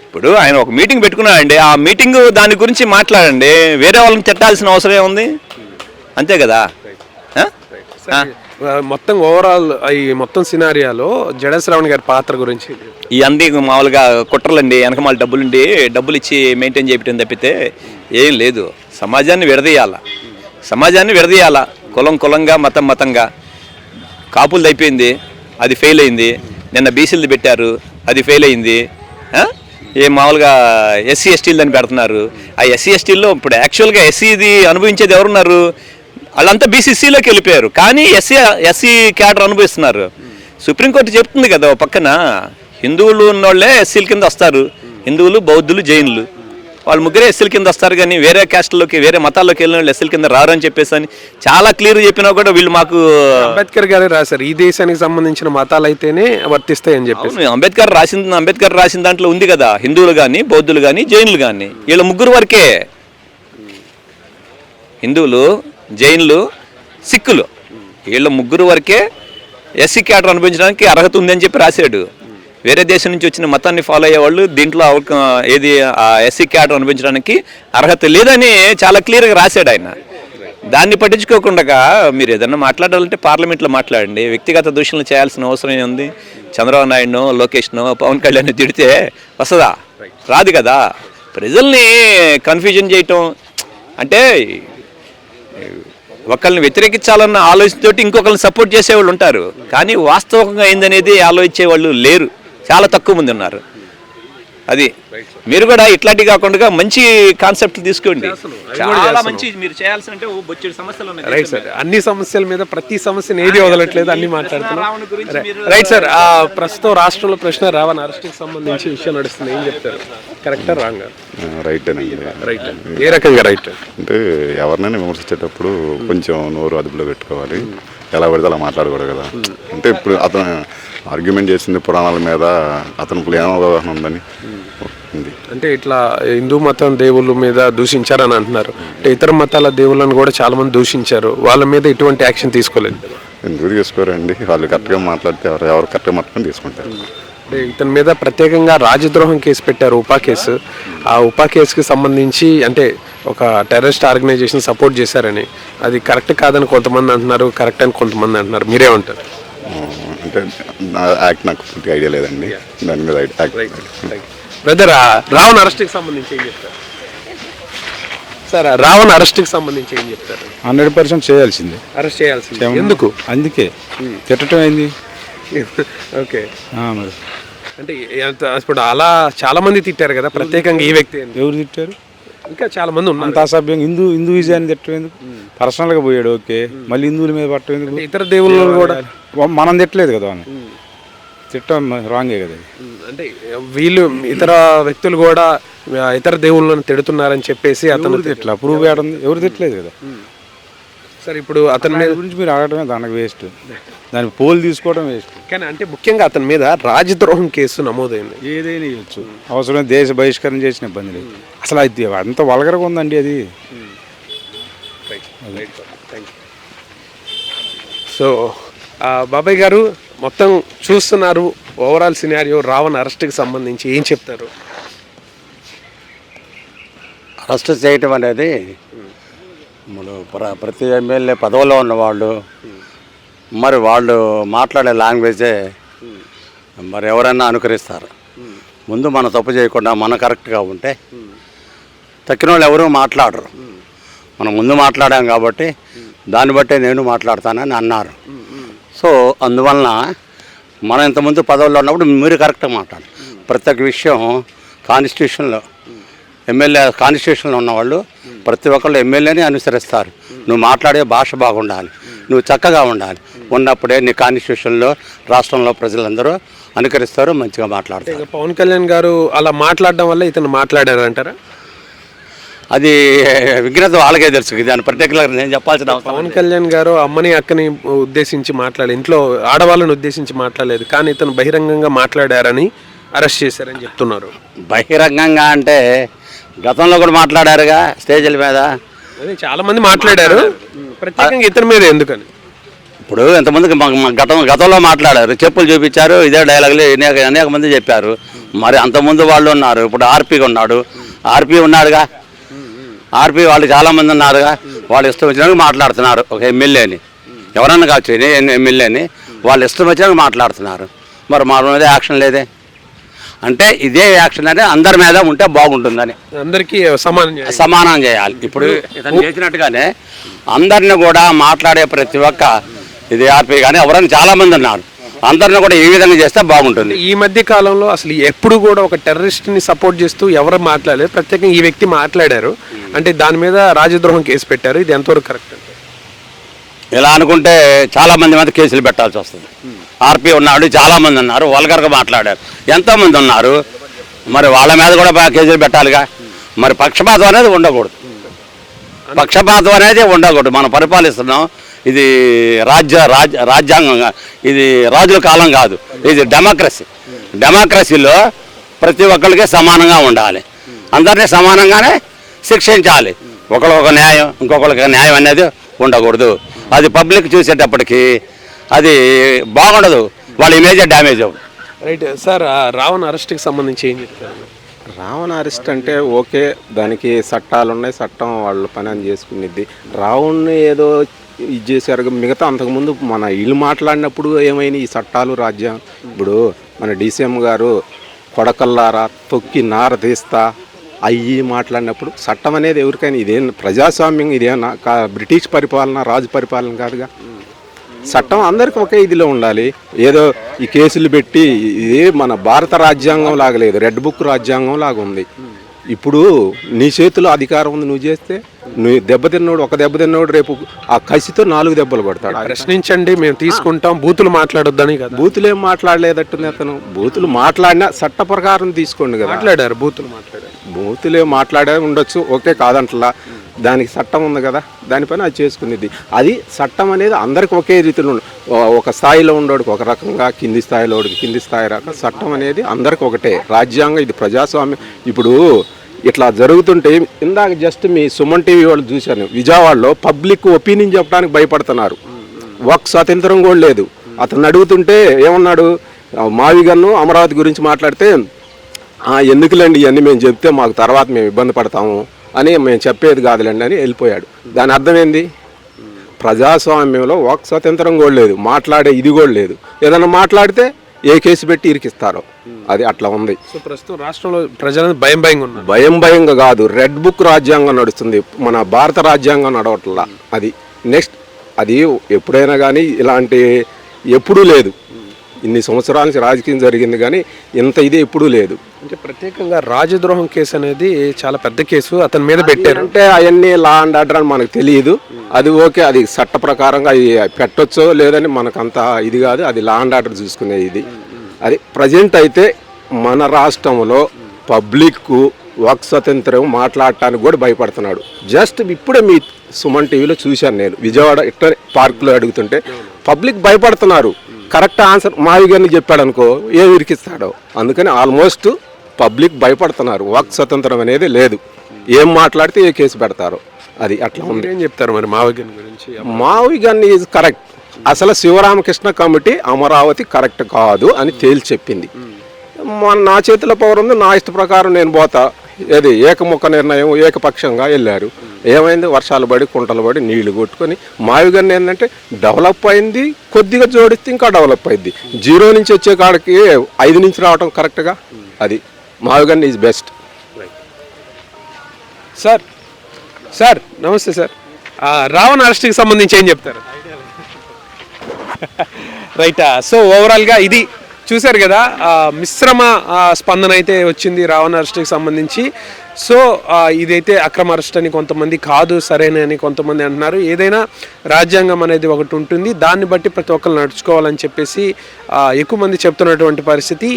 ఇప్పుడు ఆయన ఒక మీటింగ్ పెట్టుకున్నాడండి, ఆ మీటింగ్ దాని గురించి మాట్లాడండి, వేరే వాళ్ళని తిట్టాల్సిన అవసరం ఏముంది? అంతే కదా. మొత్తం ఓవరాల్ ఈ మొత్తం సినారియాలో జడా శ్రావణ్ గారి పాత్ర గురించి ఇవన్నీ మామూలుగా కుట్రలండి, వెనకమాల డబ్బులు ఇచ్చి మెయింటైన్ చేయటం తప్పితే ఏం లేదు. సమాజాన్ని విడదీయాలా, కులంగా మతంగా. కాపులది అయిపోయింది, అది ఫెయిల్ అయింది. నిన్న బీసీలది పెట్టారు, అది ఫెయిల్ అయింది. మామూలుగా ఎస్సీ ఎస్టీలని పెడుతున్నారు. ఆ ఎస్సీ ఎస్టీల్లో ఇప్పుడు యాక్చువల్గా ఎస్సీది అనుభవించేది ఎవరున్నారు? వాళ్ళంతా బీసీసీలోకి వెళ్ళిపోయారు, కానీ ఎస్సీ క్యాడర్ అనుభవిస్తున్నారు. సుప్రీంకోర్టు చెప్తుంది కదా పక్కన, హిందువులు ఉన్నోళ్ళే ఎస్సీల కింద వస్తారు, హిందువులు, బౌద్ధులు, జైనులు వాళ్ళు ముగ్గురే ఎస్సీల కింద వస్తారు, కానీ వేరే క్యాస్ట్లోకి వేరే మతాల్లోకి వెళ్ళిన వాళ్ళు ఎస్సీల కింద రారు అని చెప్పేసి అని చాలా క్లియర్ చెప్పినా కూడా వీళ్ళు మాకు అంబేద్కర్ గారే రాశారు, ఈ దేశానికి సంబంధించిన మతాలు అయితేనే వర్తిస్తాయి అని చెప్పి. అంబేద్కర్ రాసిన దాంట్లో ఉంది కదా, హిందువులు కానీ, బౌద్ధులు కానీ, జైనులు కానీ, వీళ్ళ ముగ్గురు వరకే. హిందువులు, జైన్లు, సిక్కులు, వీళ్ళ ముగ్గురు వరకే ఎస్సీ క్యాడర్ అనుభవించడానికి అర్హత ఉందని చెప్పి రాశాడు. వేరే దేశం నుంచి వచ్చిన మతాన్ని ఫాలో అయ్యేవాళ్ళు దీంట్లో ఏది ఎస్సీ క్యాడర్ అనుభవించడానికి అర్హత లేదని చాలా క్లియర్గా రాశాడు ఆయన. దాన్ని పట్టించుకోకుండా మీరు ఏదన్నా మాట్లాడాలంటే పార్లమెంట్లో మాట్లాడండి. వ్యక్తిగత దూషణలు చేయాల్సిన అవసరం ఉంది. చంద్రబాబు నాయుడునో, లోకేష్నో, పవన్ కళ్యాణ్ తిడితే వస్తుందా? రాదు కదా. ప్రజల్ని కన్ఫ్యూజన్ చేయటం అంటే, ఒకళ్ళని వ్యతిరేకించాలన్న ఆలోచనతోటి ఇంకొకరిని సపోర్ట్ చేసేవాళ్ళు ఉంటారు, కానీ వాస్తవంగా ఏందనేది ఆలోచించే వాళ్ళు లేరు, చాలా తక్కువ మంది ఉన్నారు. అది మీరు కూడా ఇట్లాంటి కాకుండా మంచి కాన్సెప్ట్ తీసుకోండి. చాలా మంచి మీరు చేయాల్సిన బొచ్చెడు సమస్యలు ఉన్నాయి. రైట్ సార్, అన్ని సమస్యల మీద ప్రతి సమస్యని ఏది వదలట్లేదు, అన్ని మాట్లాడుతున్నాం. రైట్ సార్, ప్రస్తుతం రాష్ట్రంలో ప్రశ్న రావణ్ అరెస్ట్కి సంబంధించి విషయం నడుస్తుంది, ఏం చెప్తారు? కరెక్టా రాంగా? రైట్ అండి. రైట్ ఏ రకంగా రైట్ అంటే ఎవరినైనా విమర్శించేటప్పుడు కొంచెం నోరు అదుపులో పెట్టుకోవాలి, ఎలా పడితే అలా మాట్లాడకూడదు కదా. అంటే ఇప్పుడు అతను ఆర్గ్యుమెంట్ చేసింది పురాణాల మీద, అతనికి ఏం అవగాహన ఉందని. అంటే ఇట్లా హిందూ మతం దేవుళ్ళ మీద దూషించారని అంటున్నారు, అంటే ఇతర మతాల దేవుళ్ళని కూడా చాలా మంది దూషించారు, వాళ్ళ మీద ఎటువంటి యాక్షన్ తీసుకోలేదు. ఎందుకు తీసుకోరండి? వాళ్ళు కరెక్ట్గా మాట్లాడితే ఎవరు కరెక్ట్గా మాట్లాడి తీసుకుంటారు. అంటే ఇతని మీద ప్రత్యేకంగా రాజద్రోహం కేసు పెట్టారు, ఉపా కేసు. ఆ ఉపా కేసుకి సంబంధించి అంటే ఒక టెర్రరిస్ట్ ఆర్గనైజేషన్ సపోర్ట్ చేశారని, అది కరెక్ట్ కాదని కొంతమంది అంటున్నారు, కరెక్ట్ అని కొంతమంది అంటున్నారు. మీరేమంటారు? అంటే యాక్ట్ నాకు పూర్తిగా ఐడియా లేదండి దాని మీద. బ్రదర్ రావణ్ అరెస్ట్కి సంబంధించి ఏం చెప్తారు సార్? రావణ్ అరెస్ట్కి సంబంధించి ఏం చెప్తారు? 100% చేయాల్సిందే. అరెస్ట్ చేయాల్సింది ఎందుకు? అందుకే తిట్టడం అయింది. ఓకే, మరి అంటే ఇప్పుడు అలా చాలా మంది తిట్టారు కదా, ప్రత్యేకంగా ఈ వ్యక్తి ఎవరు తిట్టారు? ఇంకా చాలా మంది ఉన్నారు. అంత అసభ్యంగా హిందూ విజయాన్ని తిట్టడం ఎందుకు? పర్సనల్గా పోయాడు, ఓకే. మళ్ళీ హిందువుల మీద పట్టడం ఎందుకు? ఇతర దేవుళ్ళు కూడా మనం తిట్టలేదు కదా అని తిట్టడం రాంగే కదా. అంటే వీళ్ళు ఇతర వ్యక్తులు కూడా ఇతర దేవుళ్ళని తిడుతున్నారని చెప్పేసి అతను తిట్లా ప్రూవ్ చేయడం ఎవరు తిట్టలేదు కదా. సార్ ఇప్పుడు అతని మీద గురించి మీరు అడగడమే దానికి వేస్ట్, దానికి పోల్ తీసుకోవడం వేస్ట్. కానీ అంటే ముఖ్యంగా అతని మీద రాజద్రోహం కేసు నమోదైంది. ఏదైనా ఇవ్వచ్చు, అవసరం దేశ బహిష్కరణ చేసిన ఇబ్బంది లేదు. అసలు అది అంత వల్గరగా ఉందండి అది. సో బాబాయ్ గారు మొత్తం చూస్తున్నారు, ఓవరాల్ సినారియో రావణ్ అరెస్ట్కి సంబంధించి ఏం చెప్తారు? అరెస్ట్ చేయటం అనేది మనం ప్రతి ఎమ్మెల్యే పదవిలో ఉన్నవాళ్ళు మరి వాళ్ళు మాట్లాడే లాంగ్వేజే మరి ఎవరైనా అనుకరిస్తారు. ముందు మనం తప్పు చేయకుండా మనం కరెక్ట్గా ఉంటే తక్కిన వాళ్ళు ఎవరూ మాట్లాడరు. మనం ముందు మాట్లాడాం కాబట్టి దాన్ని బట్టే నేను మాట్లాడతానని అన్నారు. సో అందువలన మనం ఇంతకుముందు పదవుల్లో ఉన్నప్పుడు మీరు కరెక్ట్గా మాట్లాడాలి. ప్రతి ఒక్క విషయం కాన్స్టిట్యూషన్లో ఎమ్మెల్యే కాన్స్టిట్యూషన్లో ఉన్నవాళ్ళు ప్రతి ఒక్కళ్ళు ఎమ్మెల్యేని అనుసరిస్తారు. నువ్వు మాట్లాడే భాష బాగుండాలి, నువ్వు చక్కగా ఉండాలి, ఉన్నప్పుడే నీ కాన్స్టిట్యూషన్లో రాష్ట్రంలో ప్రజలందరూ అనుకరిస్తారు, మంచిగా మాట్లాడతారు. పవన్ కళ్యాణ్ గారు అలా మాట్లాడడం వల్ల ఇతను మాట్లాడారు అంటారా? అది విఘ్నత వాళ్ళకే తెలుసు, దాని పర్టికులర్ నేను చెప్పాల్సిన అవసరం. పవన్ కళ్యాణ్ గారు అమ్మని అక్కని ఉద్దేశించి మాట్లాడలేదు, ఇంట్లో ఆడవాళ్ళని ఉద్దేశించి మాట్లాడలేదు, కానీ ఇతను బహిరంగంగా మాట్లాడారని అరెస్ట్ చేశారని చెప్తున్నారు. బహిరంగంగా అంటే గతంలో కూడా మాట్లాడారుగా స్టేజ్ల మీద, అదే చాలా మంది మాట్లాడారు, ప్రత్యేకంగా ఇతని మీద ఎందుకని? ఇప్పుడు ఎంతమందికి గతంలో మాట్లాడారు, చెప్పులు చూపించారు, ఇదే డైలాగులు అనేక మంది చెప్పారు. మరి అంతకుముందు వాళ్ళు ఉన్నారు, ఇప్పుడు ఆర్పీగా ఉన్నాడు, ఆర్పీ ఉన్నాడుగా, ఆర్పీ వాళ్ళు చాలామంది ఉన్నారుగా, వాళ్ళు ఇష్టం వచ్చినట్టు మాట్లాడుతున్నారు. ఒక ఎమ్మెల్యేని ఎవరన్నా కావచ్చు, ఎమ్మెల్యేని వాళ్ళు ఇష్టం వచ్చినట్టు మాట్లాడుతున్నారు. మరి మా మీద యాక్షన్ లేదే అంటే ఇదే యాక్షన్ అనేది అందరి మీద ఉంటే బాగుంటుందని, అందరికీ సమానం చేయాలి. ఇప్పుడు ఇతను చేసినట్టుగానే అందరిని కూడా మాట్లాడే ప్రతి ఒక్క ఇది ఆర్పీ కానీ ఎవరైనా చాలామంది ఉన్నారు, అందరిని కూడా ఈ విధంగా చేస్తే బాగుంటుంది. ఈ మధ్య కాలంలో అసలు ఎప్పుడు కూడా ఒక టెర్రరిస్ట్ని సపోర్ట్ చేస్తూ ఎవరు మాట్లాడలేదు, ప్రత్యేకంగా ఈ వ్యక్తి మాట్లాడారు, అంటే దాని మీద రాజద్రోహం కేసు పెట్టారు. ఇది ఎంతవరకు కరెక్ట్? ఇలా అనుకుంటే చాలామంది మీద కేసులు పెట్టాల్సి వస్తుంది. ఆర్పీ ఉన్నాడు, చాలామంది ఉన్నారు, వల్గర్గా మాట్లాడారు, ఎంతోమంది ఉన్నారు, మరి వాళ్ళ మీద కూడా కేసులు పెట్టాలిగా. మరి పక్షపాతం అనేది ఉండకూడదు, పక్షపాతం అనేది ఉండకూడదు. మనం పరిపాలిస్తున్నాం, ఇది రాజ్యాంగంగా, ఇది రాజుల కాలం కాదు, ఇది డెమోక్రసీ. డెమోక్రసీలో ప్రతి ఒక్కరికి సమానంగా ఉండాలి, అందరినీ సమానంగానే శిక్షించాలి. ఒకళ్ళకి ఒక న్యాయం, ఇంకొకరికి న్యాయం అనేది ఉండకూడదు. అది పబ్లిక్ చూసేటప్పటికి అది బాగుండదు, వాళ్ళ ఇమేజే డ్యామేజ్ అవుతుంది. రైట్ సార్, రావణ్ అరెస్ట్కి సంబంధించి ఏం చెప్తారు? రావణ్ అరెస్ట్ అంటే ఓకే, దానికి చట్టాలు ఉన్నాయి, చట్టం వాళ్ళ పని అని చేసుకునేది. రావణ్ని ఏదో ఇది చేశారు, మిగతా అంతకుముందు మన ఇల్లు మాట్లాడినప్పుడు ఏమైనా ఈ చట్టాలు రాజ్యం. ఇప్పుడు మన డీసీఎం గారు కొడకల్లారా తొక్కి నార తీస్తా అయ్యి మాట్లాడినప్పుడు చట్టం అనేది ఎవరికైనా ఇదేం ప్రజాస్వామ్యం, ఇదేమన్నా బ్రిటిష్ పరిపాలన, రాజు పరిపాలన కాదుగా. చట్టం అందరికీ ఒకే ఇదిలో ఉండాలి. ఏదో ఈ కేసులు పెట్టి ఇదే మన భారత రాజ్యాంగం లాగా లేదు, రెడ్ బుక్ రాజ్యాంగం లాగా ఉంది. ఇప్పుడు నీ చేతిలో అధికారం ఉంది, నువ్వు చేస్తే నువ్వు దెబ్బతిన్నోడు, ఒక దెబ్బతిన్నోడు రేపు ఆ కసితో 4 దెబ్బలు కొడతాడు. ప్రశ్నించండి, మేము తీసుకుంటాం, బూతులు మాట్లాడొద్దని కదా. బూతులు ఏం మాట్లాడలేదట్టుంది అతను. బూతులు మాట్లాడినా చట్ట ప్రకారం తీసుకోండి కదా. మాట్లాడారు, బూతులు మాట్లాడారు, బూతులు ఏం మాట్లాడే ఉండొచ్చు, ఓకే, కాదంటలా. దానికి చట్టం ఉంది కదా, దానిపైన అది చేసుకునేది. అది చట్టం అనేది అందరికి ఒకే రీతిలో ఒక స్థాయిలో ఉండోడికి ఒక రకంగా, కింది స్థాయిలో కింది స్థాయి రకం. చట్టం అనేది అందరికి ఒకటే, రాజ్యాంగం, ఇది ప్రజాస్వామ్యం. ఇప్పుడు ఇట్లా జరుగుతుంటే ఇందాక జస్ట్ మీ సుమన్ టీవీ వాళ్ళు చూశాను, విజయవాడలో పబ్లిక్ ఒపీనియన్ చెప్పడానికి భయపడుతున్నారు, ఒక స్వాతంత్రం కూడా లేదు. అతను అడుగుతుంటే ఏమన్నాడు, మావిగన్ను అమరావతి గురించి మాట్లాడితే ఎందుకులేండి ఇవన్నీ మేము చెప్తే మాకు తర్వాత మేము ఇబ్బంది పడతాము అని, మేము చెప్పేది కాదులేండి అని వెళ్ళిపోయాడు. దాని అర్థం ఏంది? ప్రజాస్వామ్యంలో ఒక స్వతంత్రం కూడా లేదు, మాట్లాడే ఇది కూడా లేదు. ఏదైనా మాట్లాడితే ఏ కేసు పెట్టి ఇరికిస్తారో అది అట్లా ఉంది. సో ప్రస్తుతం రాష్ట్రంలో ప్రజలను భయంగా ఉన్నారు. భయంగా కాదు, రెడ్ బుక్ రాజ్యాంగం నడుస్తుంది, మన భారత రాజ్యాంగం నడవట్లా. అది నెక్స్ట్ అది ఎప్పుడైనా కానీ ఇలాంటి ఎప్పుడూ లేదు. ఇన్ని సంవత్సరాల నుంచి రాజకీయం జరిగింది కానీ ఇంత ఇది ఎప్పుడూ లేదు. అంటే ప్రత్యేకంగా రాజద్రోహం కేసు అనేది చాలా పెద్ద కేసు అతని మీద పెట్టారు. అంటే అవన్నీ లా అండ్ ఆర్డర్ అని మనకు తెలియదు. అది ఓకే, అది చట్ట ప్రకారంగా అది పెట్టొచ్చో లేదని మనకంత ఇది కాదు. అది లా అండ్ ఆర్డర్ చూసుకునే ఇది. అది ప్రజెంట్ అయితే మన రాష్ట్రంలో పబ్లిక్ వాక్ స్వతంత్రం మాట్లాడటానికి కూడా భయపడుతున్నాడు. జస్ట్ ఇప్పుడే మీ సుమన్ టీవీలో చూశాను నేను, విజయవాడ ఇట్లా పార్కులో అడుగుతుంటే పబ్లిక్ భయపడుతున్నారు. కరెక్ట్ ఆన్సర్ మావి గారిని చెప్పాడు అనుకో ఏం ఇరికిస్తాడో. అందుకని ఆల్మోస్ట్ పబ్లిక్ భయపడుతున్నారు. వాక్ స్వతంత్రం అనేది లేదు. ఏం మాట్లాడితే ఏ కేసు పెడతారో అది అట్లా ఉంది. ఏం చెప్తారు మరి మావి గారి గురించి? మావి గారిని ఈజ్ కరెక్ట్. అసలు శివరామకృష్ణ కమిటీ అమరావతి కరెక్ట్ కాదు అని తేల్చి చెప్పింది. నా చేతిలో పవర్ ఉంది, నా ఇష్ట ప్రకారం నేను పోతా. ఏది ఏకముఖ నిర్ణయం ఏకపక్షంగా వెళ్ళారు. ఏమైంది? వర్షాలు పడి కుంటలు పడి నీళ్లు కొట్టుకొని. మావిగారిని ఏంటంటే డెవలప్ అయింది, కొద్దిగా జోడిస్తే ఇంకా డెవలప్ అయింది. 0 నుంచి వచ్చే కాడికి 5 నుంచి రావడం కరెక్ట్గా. అది మావిగారిని ఈజ్ బెస్ట్. సార్ నమస్తే సార్. రావణ్ అరెస్ట్కి సంబంధించి ఏం చెప్తారు? రైటా. సో ఓవరాల్గా ఇది చూశారు కదా, మిశ్రమ స్పందన అయితే వచ్చింది రావణ్ అరెస్ట్కి సంబంధించి. సో ఇదైతే అక్రమ అరెస్ట్ అని కొంతమంది, కాదు సరైన అని కొంతమంది అంటున్నారు. ఏదైనా రాజ్యాంగం అనేది ఒకటి ఉంటుంది, దాన్ని బట్టి ప్రతి ఒక్కరు నడుచుకోవాలని చెప్పేసి ఎక్కువ మంది చెప్తున్నటువంటి పరిస్థితి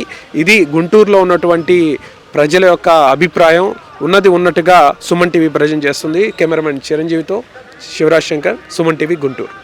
ఇది. గుంటూరులో ఉన్నటువంటి ప్రజల యొక్క అభిప్రాయం. ఉన్నది ఉన్నట్టుగా సుమన్ టీవీ ప్రజెంట్ చేస్తుంది. కెమెరామెన్ చిరంజీవితో శివరాజ్ శంకర్, సుమన్ టీవీ, గుంటూరు.